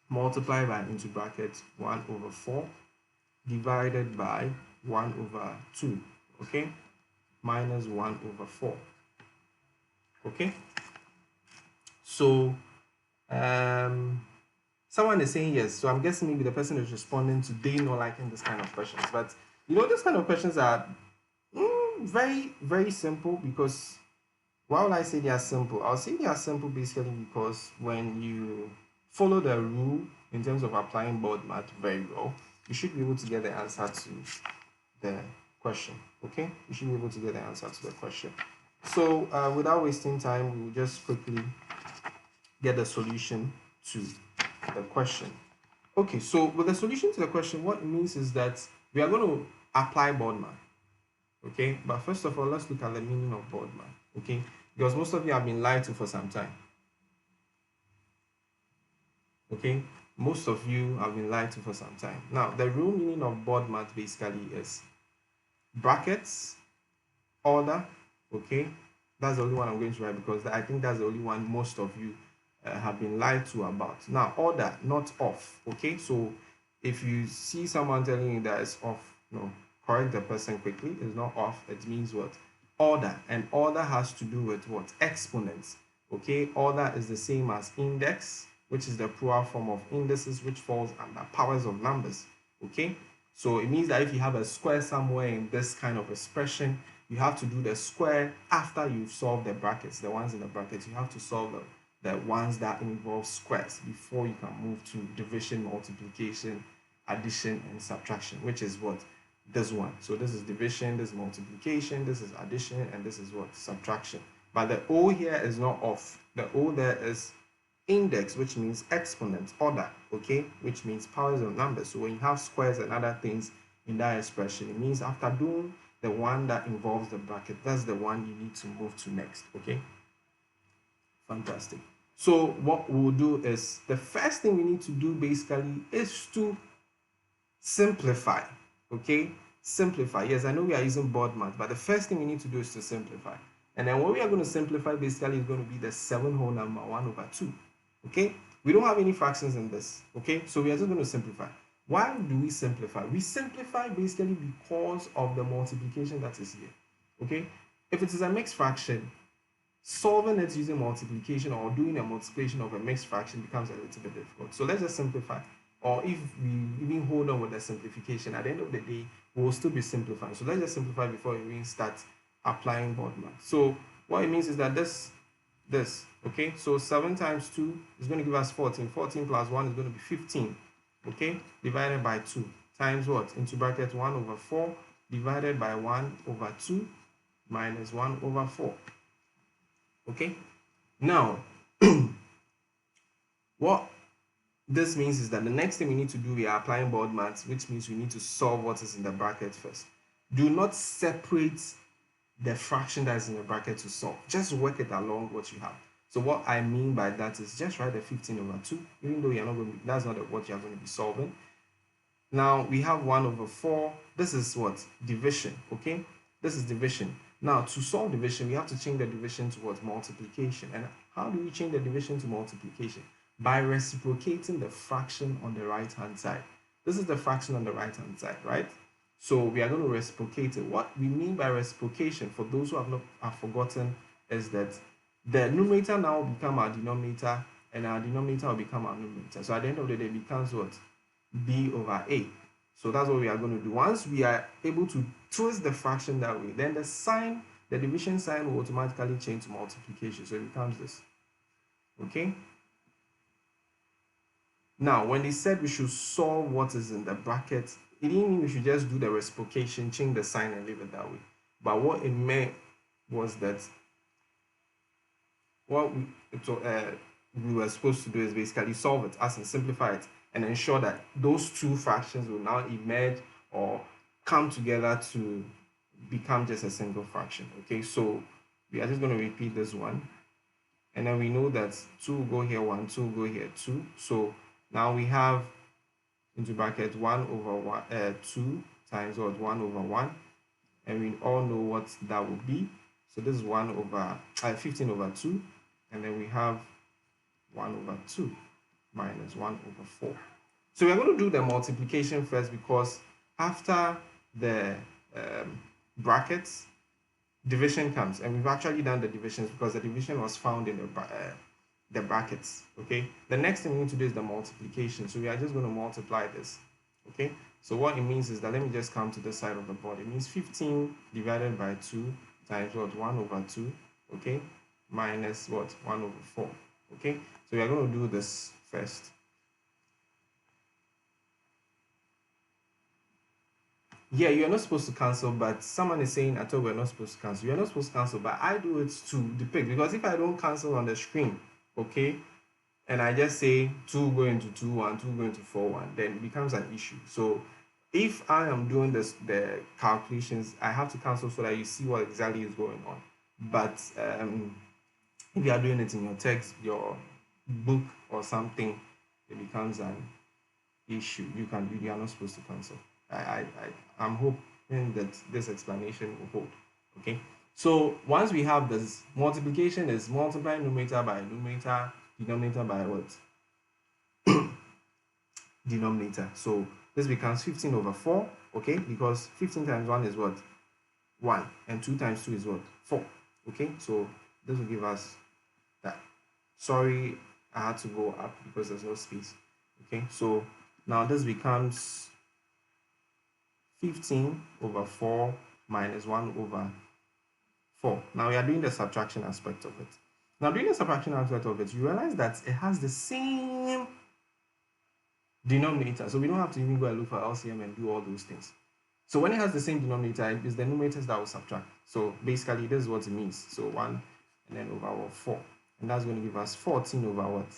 multiplied by into brackets 1 over 4 divided by 1 over 2, okay, minus 1 over 4. Okay, so someone is saying yes, so I'm guessing maybe the person is responding to they not liking this kind of questions. But you know, this kind of questions are very, very simple, because why would I say they are simple? I'll say they are simple basically because when you follow the rule in terms of applying board math very well, you should be able to get the answer to the question. Okay, you should be able to get the answer to the question. So without wasting time, we will just quickly get the solution to the question. Okay, so with the solution to the question, what it means is that we are going to apply board math. Okay, but first of all, let's look at the meaning of board math. Okay, because most of you have been lied to for some time. Okay, most of you have been lied to for some time. Now, the real meaning of board math basically is brackets, order. Okay, that's the only one I'm going to write because I think that's the only one most of you have been lied to about. Now, order, not off. Okay, so if you see someone telling you that it's off, no, correct the person quickly. It's not off. It means what? Order. And order has to do with what? Exponents. Okay, order is the same as index, which is the plural form of indices, which falls under powers of numbers. Okay, so it means that if you have a square somewhere in this kind of expression, you have to do the square after you've solved the brackets, the ones in the brackets. You have to solve the ones that involve squares before you can move to division, multiplication, addition, and subtraction, which is what? This one. So this is division, this is multiplication, this is addition, and this is what? Subtraction. But the O here is not off. The O there is index, which means exponent, order, okay, which means powers of numbers. So when you have squares and other things in that expression, it means after doing the one that involves the bracket, that's the one you need to move to next. Okay, fantastic. So what we'll do is the first thing we need to do basically is to simplify. Okay, simplify. Yes, I know we are using board math, but the first thing we need to do is to simplify. And then what we are going to simplify basically is going to be the 7 whole number 1/2. Okay, we don't have any fractions in this. Okay, so we are just going to simplify. Why do we simplify? We simplify basically because of the multiplication that is here. Okay, if it is a mixed fraction, solving it using multiplication or doing a multiplication of a mixed fraction becomes a little bit difficult. So let's just simplify. Or if we even hold on with the simplification, at the end of the day, we'll still be simplifying. So let's just simplify before we even start applying board math. So what it means is that this, okay, so 7 times 2 is going to give us 14. 14 plus 1 is going to be 15. Okay, divided by 2 times what? Into bracket 1/4 divided by 1/2 minus 1/4. Okay, now what this means is that the next thing we need to do, we are applying board maths, which means we need to solve what is in the bracket first. Do not separate the fraction that is in the bracket to solve. Just work it along what you have. So what I mean by that is just write the 15/2, even though you're not going to be, that's not what you're going to be solving. Now we have 1/4. This is what? Division. Okay, this is division. Now to solve division, we have to change the division to what? Multiplication. And how do we change the division to multiplication? By reciprocating the fraction on the right hand side. This is the fraction on the right hand side, right? So we are going to reciprocate it. What we mean by reciprocation, for those who have forgotten, is that the numerator now will become our denominator and our denominator will become our numerator. So at the end of the day, it becomes what? B/A. So that's what we are going to do. Once we are able to twist the fraction that way, then the sign, the division sign, will automatically change to multiplication. So it becomes this. Okay? Now, when they said we should solve what is in the bracket, it didn't mean we should just do the reciprocation, change the sign, and leave it that way. But what it meant was that what we were supposed to do is basically solve it, as in simplify it, and ensure that those two fractions will now emerge or come together to become just a single fraction. Okay, so we are just going to repeat this one, and then we know that 2 will go here 1, 2 will go here 2. So now we have into bracket 1/2 times what? 1/1, and we all know what that will be. So this is 15/2, and then we have 1/2 minus 1/4. So we're going to do the multiplication first, because after the brackets, division comes, and we've actually done the divisions because the division was found in the brackets. Okay, the next thing we need to do is the multiplication. So we are just going to multiply this. Okay, so what it means is that, let me just come to the side of the board. It means 15 divided by 2 times what? 1/2. Okay, minus what? 1/4. Okay, so we are going to do this first. Yeah, you're not supposed to cancel, but someone is saying, I thought we're not supposed to cancel. You're not supposed to cancel, but I do it to depict, because if I don't cancel on the screen, okay, and I just say 2 going to 2 1, 2 going to 4 1, then it becomes an issue. So if I am doing the calculations, I have to cancel so that you see what exactly is going on. But if you are doing it in your text, your book or something, it becomes an issue. You are not supposed to cancel. I'm hoping that this explanation will hold. Okay. So once we have this, multiplication is multiply numerator by numerator, denominator by what? Denominator. So this becomes 15 over 4. Okay, because 15 times 1 is what? 1, and 2 times 2 is what? 4. Okay, so this will give us that. Sorry, I had to go up because there's no space. Okay, so now this becomes 15 over 4 minus 1 over 4. Now we are doing the subtraction aspect of it. Now doing the subtraction aspect of it, you realize that it has the same denominator. So we don't have to even go and look for LCM and do all those things. So when it has the same denominator, it is the numerators that will subtract. So basically this is what it means. So 1 and then over what? 4. And that's going to give us 14 over what?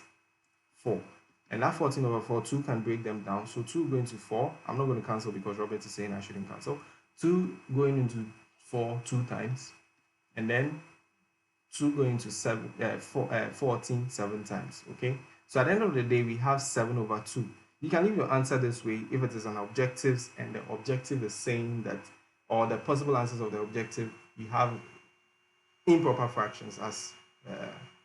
4. And that 14 over 4, 2 can break them down. So 2 going to 4. I'm not going to cancel because Robert is saying I shouldn't cancel. 2 going into 4 2 times. And then 2 going to 14 7 times. Okay. So at the end of the day, we have 7 over 2. You can leave your answer this way if it is an objective and the objective is saying that, or the possible answers of the objective, you have improper fractions as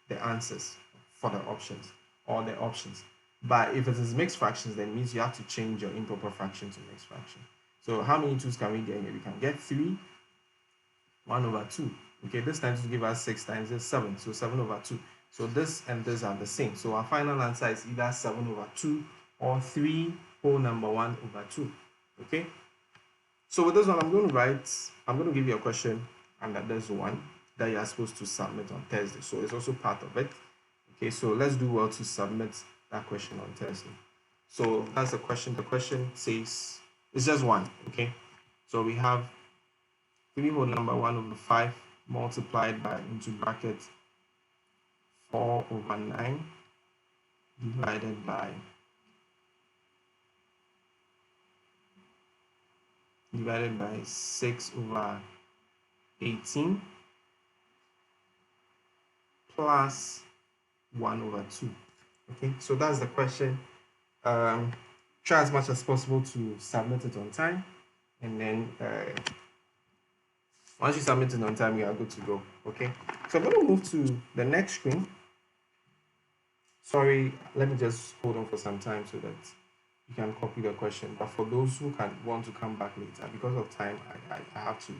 the answers for the options or the options. But if it is mixed fractions, then it means you have to change your improper fraction to mixed fraction. So how many 2's can we get here? We can get 3, 1 over 2. Okay, this time to give us 6 times is 7. So 7 over 2. So this and this are the same. So our final answer is either 7 over 2 or 3 whole number 1 over 2. Okay. So with this one, I'm going to give you a question, and there's one that you are supposed to submit on Thursday. So it's also part of it. Okay, so let's do well to submit that question on Thursday. So that's the question. The question says, it's just one. Okay, so we have 3 whole number 1 over 5 multiplied by, into bracket, 4 over 9 divided by 6 over 18 plus 1 over 2. Okay, so that's the question. Try as much as possible to submit it on time, and then once you submit it on time, you are good to go. Okay, so I'm going to move to the next screen. Sorry, let me just hold on for some time so that you can copy the question. But for those who want to come back later, because of time, I have to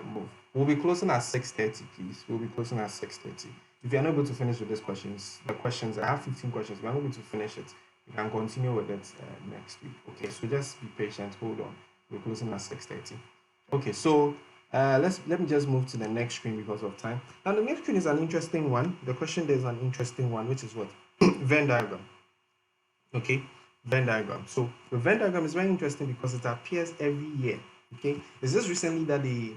move. We'll be closing at 6:30, please. We'll be closing at 6:30. If you're not able to finish with these questions, I have 15 questions. If you're not able to finish it, you can continue with it next week. Okay, so just be patient. Hold on. We're closing at 6:30. Okay, so let me just move to the next screen because of time. Now the next screen is an interesting one. The question there is an interesting one, which is what? Venn diagram. Okay, Venn diagram. So the Venn diagram is very interesting because it appears every year. Okay, it's just recently that they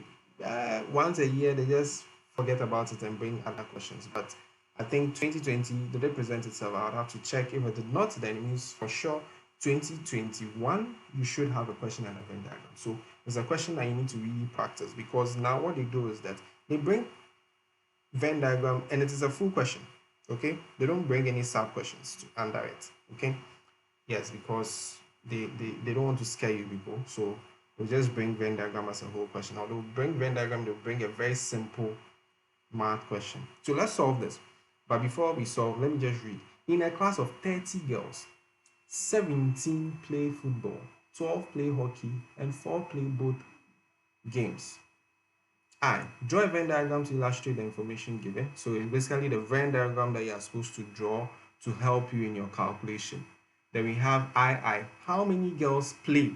once a year they just forget about it and bring other questions. But I think 2020 did it present itself. I would have to check. If it did not, then it means for sure 2021 you should have a question and a Venn diagram. So there's a question that you need to really practice, because now what they do is that they bring Venn diagram and it is a full question. Okay, they don't bring any sub questions under it. Okay, yes, because they don't want to scare you people, so they'll just bring Venn diagram as a whole question. Or they'll bring Venn diagram, they'll bring a very simple math question. So let's solve this. But before we solve, let me just read. In a class of 30 girls, 17 play football, 12 play hockey, and 4 play both games. Draw a Venn diagram to illustrate the information given. So it's basically the Venn diagram that you are supposed to draw to help you in your calculation. Then we have II. How many girls play?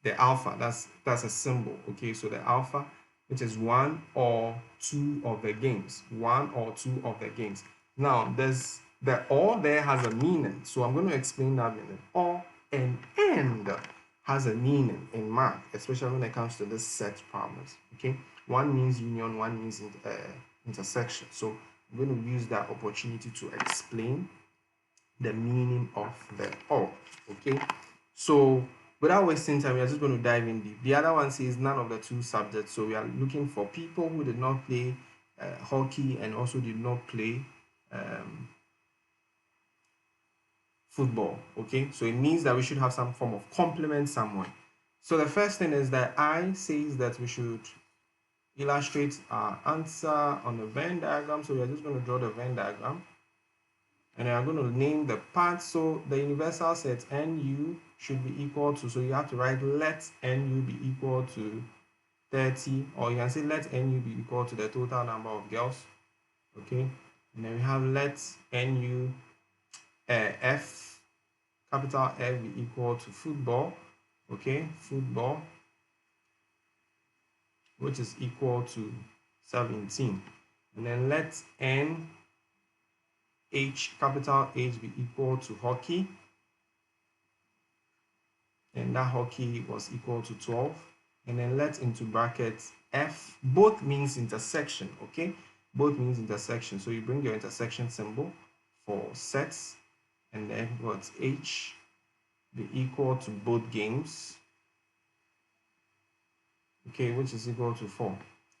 The alpha, that's a symbol. Okay, so the alpha, which is 1 or 2 of the games. 1 or 2 of the games. Now there's the or there has a meaning. So I'm going to explain that meaning. Or and has a meaning in math, especially when it comes to the set problems. Okay, one means union, one means intersection. So I'm going to use that opportunity to explain the meaning of the or. Okay, so without wasting time, we are just going to dive in deep. The other one says none of the two subjects. So we are looking for people who did not play hockey and also did not play football. Okay, so it means that we should have some form of complement somewhere. So the first thing is that I says that we should illustrate our answer on the Venn diagram. So we are just going to draw the Venn diagram. And I'm going to name the part. So the universal set NU should be equal to, so you have to write let NU be equal to 30, or you can say let NU be equal to the total number of girls. Okay, and then we have let NU F, capital F be equal to football. Okay, football, which is equal to 17. And then let N H, capital H be equal to hockey, and that hockey was equal to 12. And then let into brackets F, both means intersection. Okay, both means intersection. So you bring your intersection symbol for sets, and then what's H be equal to both games. Okay, which is equal to 4.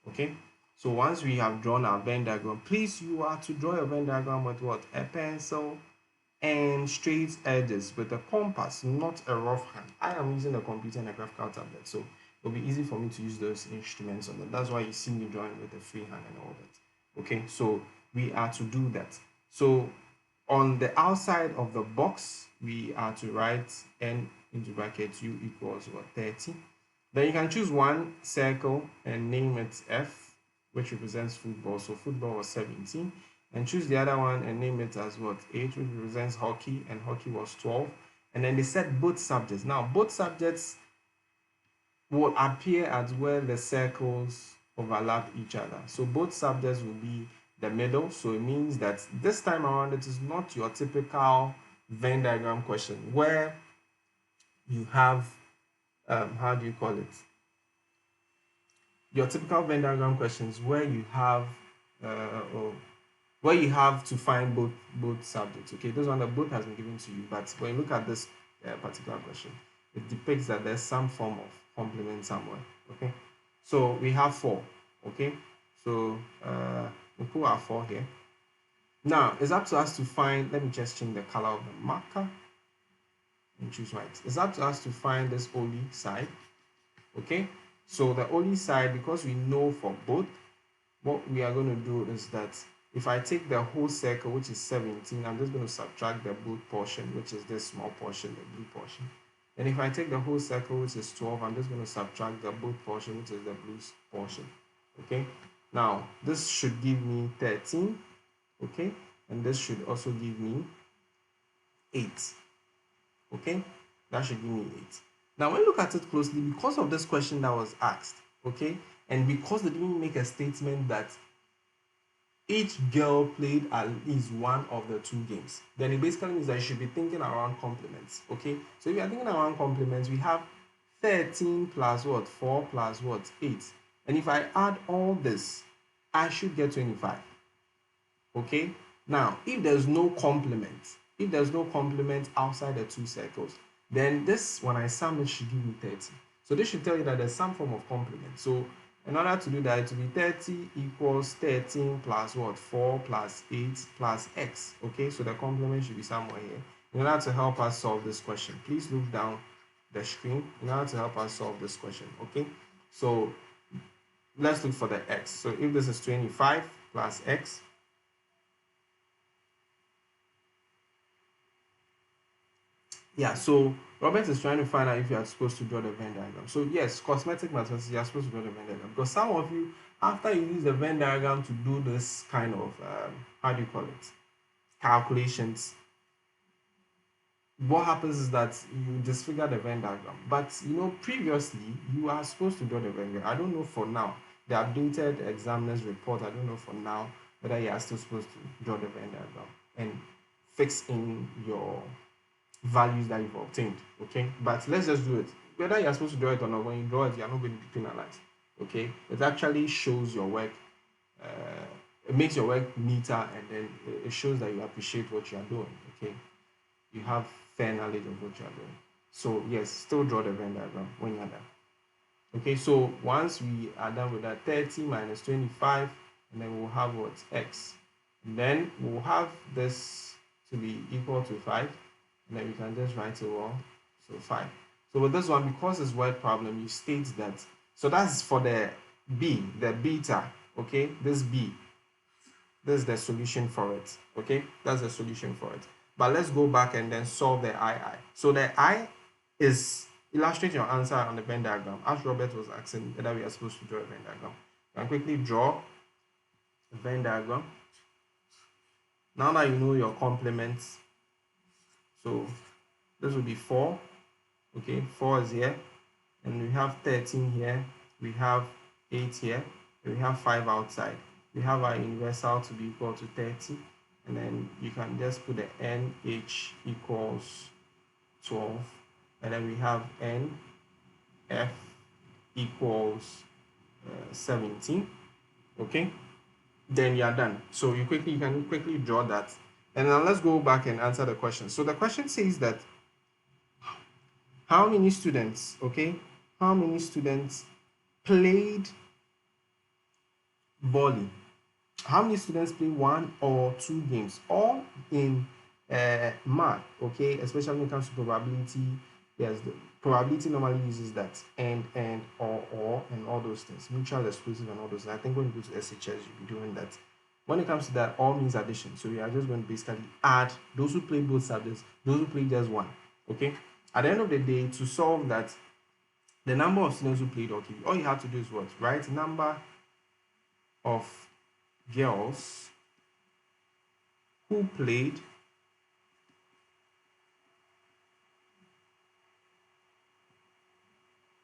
Okay, so once we have drawn our Venn diagram, please, you are to draw your Venn diagram with what? A pencil and straight edges with a compass, not a rough hand. I am using a computer and a graphical tablet, so it'll be easy for me to use those instruments on them. That's why you see me drawing with a free hand and all that. Okay, so we are to do that. So on the outside of the box, we are to write N into brackets U equals what? 30. Then you can choose one circle and name it F, which represents football. So football was 17. And choose the other one and name it as what? H, which represents hockey, and hockey was 12. And then they said both subjects. Now, both subjects will appear as where the circles overlap each other. So both subjects will be the middle. So it means that this time around, it is not your typical Venn diagram question where you have, how do you call it? Your typical Venn diagram questions where you have, where you have to find both subjects. Okay, this one, the both has been given to you, but when you look at this particular question, it depicts that there's some form of complement somewhere. Okay, so we have 4. Okay, so we put our 4 here. Now it's up to us to find, let me just change the color of the marker and choose white. It's up to us to find this only side. Okay, so the only side, because we know for both, what we are going to do is that if I take the whole circle, which is 17, I'm just going to subtract the blue portion, which is this small portion, the blue portion. And if I take the whole circle, which is 12, I'm just going to subtract the blue portion, which is the blue portion. Okay, now this should give me 13. Okay, and this should also give me 8. Okay, that should give me 8. Now when you look at it closely, because of this question that was asked, okay, and because they didn't make a statement that each girl played at least one of the 2 games, then it basically means that you should be thinking around complements. Okay, so if you are thinking around complements, we have 13 plus what? 4 plus what? 8. And if I add all this, I should get 25. Okay, now if there's no complement outside the 2 circles, then this, when I sum it, should give me 30. So this should tell you that there's some form of complement. So in order to do that, it will be 30 equals 13 plus what? 4 plus 8 plus x. Okay, so the complement should be somewhere here. In order to help us solve this question, please look down the screen in order to help us solve this question. Okay, so let's look for the x. So if this is 25 plus x, yeah, so Robert is trying to find out if you are supposed to draw the Venn diagram. So yes, cosmetic mathematics, you are supposed to draw the Venn diagram, because some of you, after you use the Venn diagram to do this kind of how do you call it, calculations, what happens is that you disfigure the Venn diagram. But you know, previously you are supposed to draw the Venn diagram. I don't know for now, the updated examiner's report, I don't know for now whether you are still supposed to draw the Venn diagram. And fix in your values that you've obtained. Okay, but let's just do it. Whether you're supposed to draw it or not, when you draw it, you're not going to be penalized. Okay, it actually shows your work. It makes your work neater, and then it shows that you appreciate what you are doing. Okay, you have fair knowledge of what you are doing. So yes, still draw the Venn diagram when you're done. Okay, so once we are done with that, 30 minus 25, and then we'll have what? X. And then we'll have this to be equal to 5, and then we can just write it well. So 5. So with this one, because it's word problem, you state that. So that's for the B, the beta. Okay, this B. This is the solution for it. Okay, that's the solution for it. But let's go back and then solve the II. So the I is illustrate your answer on the Venn diagram. As Robert was asking whether we are supposed to draw a Venn diagram. You can quickly draw a Venn diagram. Now that you know your complements, so this will be 4. Okay, 4 is here, and we have 13 here, we have 8 here, and we have 5 outside. We have our universal to be equal to 30, and then you can just put the NH equals 12, and then we have NF equals 17. Okay, then you're done. So you can quickly draw that, and now let's go back and answer the question. So the question says that how many students, okay, how many students played volley? How many students play 1 or 2 games, all in math, okay, especially when it comes to probability? Yes, the probability normally uses that and, or, and all those things, mutual exclusive and all those things. I think when you go to SHS, you'll be doing that. When it comes to that, all means addition. So we are just going to basically add those who play both subjects, those who play just one, okay? At the end of the day, to solve that, the number of students who played hockey, all you have to do is what? Write number of girls who played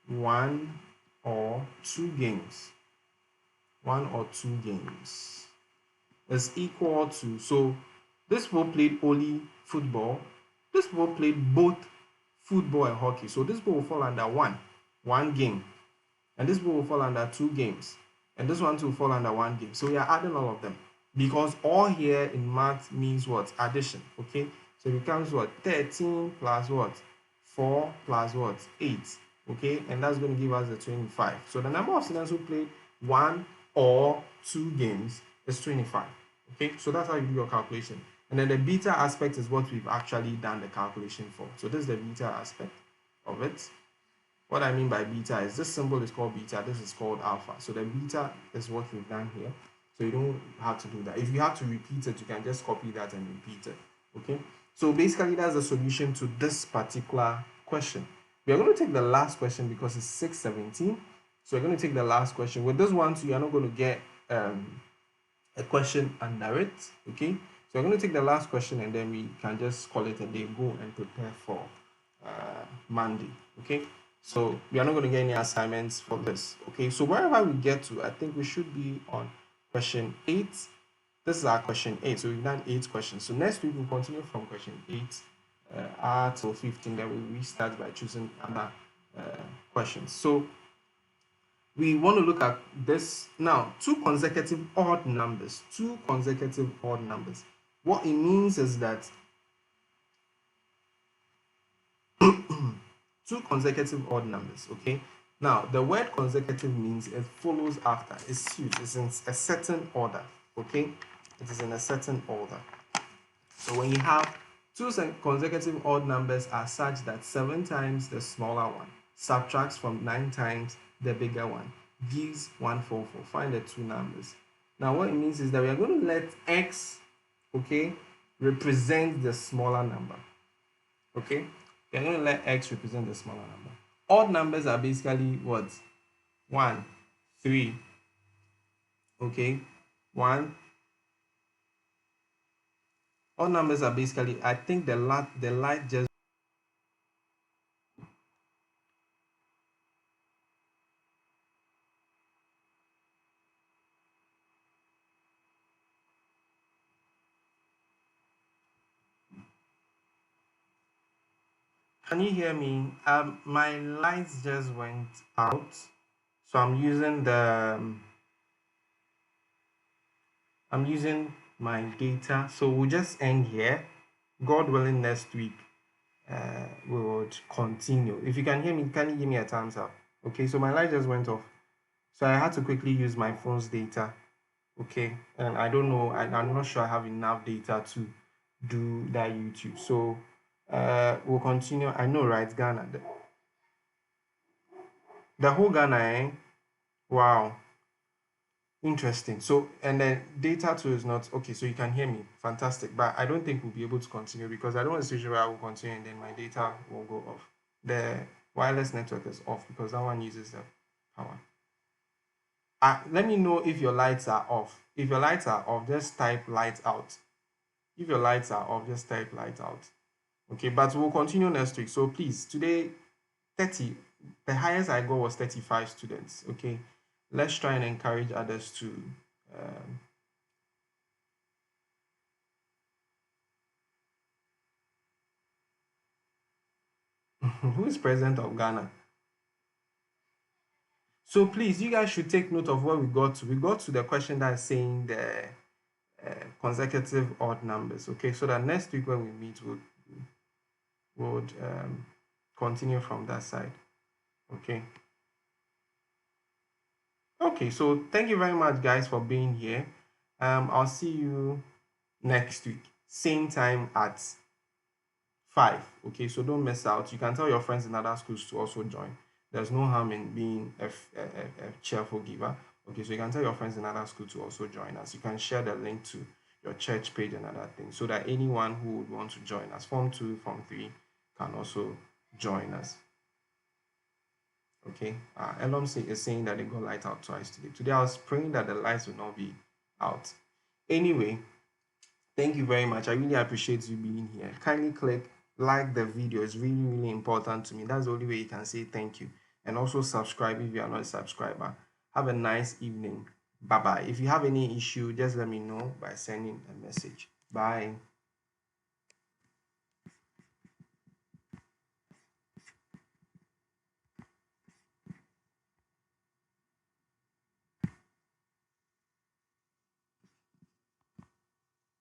one or two games is equal to, so this people played only football, this people played both football and hockey, so this people will fall under one game, and this people will fall under 2 games, and this one too will fall under 1 game. So we are adding all of them, because all here in math means what? Addition. Okay, so it becomes what? 13 plus what? 4 plus what? 8. Okay, and that's going to give us the 25. So the number of students who played 1 or 2 games is 25. Okay, so that's how you do your calculation. And then the beta aspect is what we've actually done the calculation for. So this is the beta aspect of it. What I mean by beta is this symbol is called beta, this is called alpha. So the beta is what we've done here. So you don't have to do that. If you have to repeat it, you can just copy that and repeat it. Okay, so basically that's the solution to this particular question. We are going to take the last question because it's 6:17. So we're going to take the last question. With this one, so you are not going to get a question under it. Okay, so we're going to take the last question and then we can just call it a day, go and prepare for Monday. Okay, so we are not going to get any assignments for this. Okay, so wherever we get to, I think we should be on question 8. This is our question 8. So we've done 8 questions. So next week we'll continue from question 8 till 15. Then we restart by choosing other questions. So we want to look at this now. 2 consecutive odd numbers. 2 consecutive odd numbers. What it means is that 2 consecutive odd numbers. Okay. Now the word consecutive means it follows after. It's huge. It's in a certain order. Okay. It is in a certain order. So when you have 2 consecutive odd numbers are such that 7 times the smaller one subtracts from 9 times the bigger one gives 144. Find the 2 numbers. Now what it means is that we are going to let x, okay, represent the smaller number. Okay, we are going to let x represent the smaller number. Odd numbers are basically what? 1, 3. Okay, 1. Odd numbers are basically, I think the light just Can you hear me? My lights just went out, so I'm using my data. So we'll just end here. God willing, next week we would continue. If you can hear me, can you give me a thumbs up? Okay, so my light just went off, so I had to quickly use my phone's data. Okay, and I don't know, I'm not sure I have enough data to do that YouTube. So we'll continue. I know, right? Ghana, the whole Ghana, eh? Wow, interesting. So, and then data too is not okay. So you can hear me, fantastic. But I don't think we'll be able to continue because I don't want a situation where I will continue and then my data will go off. The wireless network is off because that one uses the power. Let me know if your lights are off. If your lights are off, just type light out. If your lights are off, just type light out. Okay, but we'll continue next week. So please, today 30, the highest I got was 35 students. Okay, let's try and encourage others to who is president of Ghana? So please, you guys should take note of what we got to. We got to the question that is saying the consecutive odd numbers. Okay, so that next week when we meet, we'll continue from that side. Okay. Okay, so thank you very much, guys, for being here. I'll see you next week, same time at 5. Okay, so don't miss out. You can tell your friends in other schools to also join. There's no harm in being a cheerful giver. Okay, so you can tell your friends in other schools to also join us. You can share the link to your church page and other things so that anyone who would want to join us, Form 2, Form 3, can also join us. Okay, Elom is saying that they got light out twice today. Today I was praying that the lights will not be out. Anyway, thank you very much. I really appreciate you being here. Kindly click like the video. It's really, really important to me. That's the only way you can say thank you. And also subscribe if you are not a subscriber. Have a nice evening. Bye-bye. If you have any issue, just let me know by sending a message. Bye.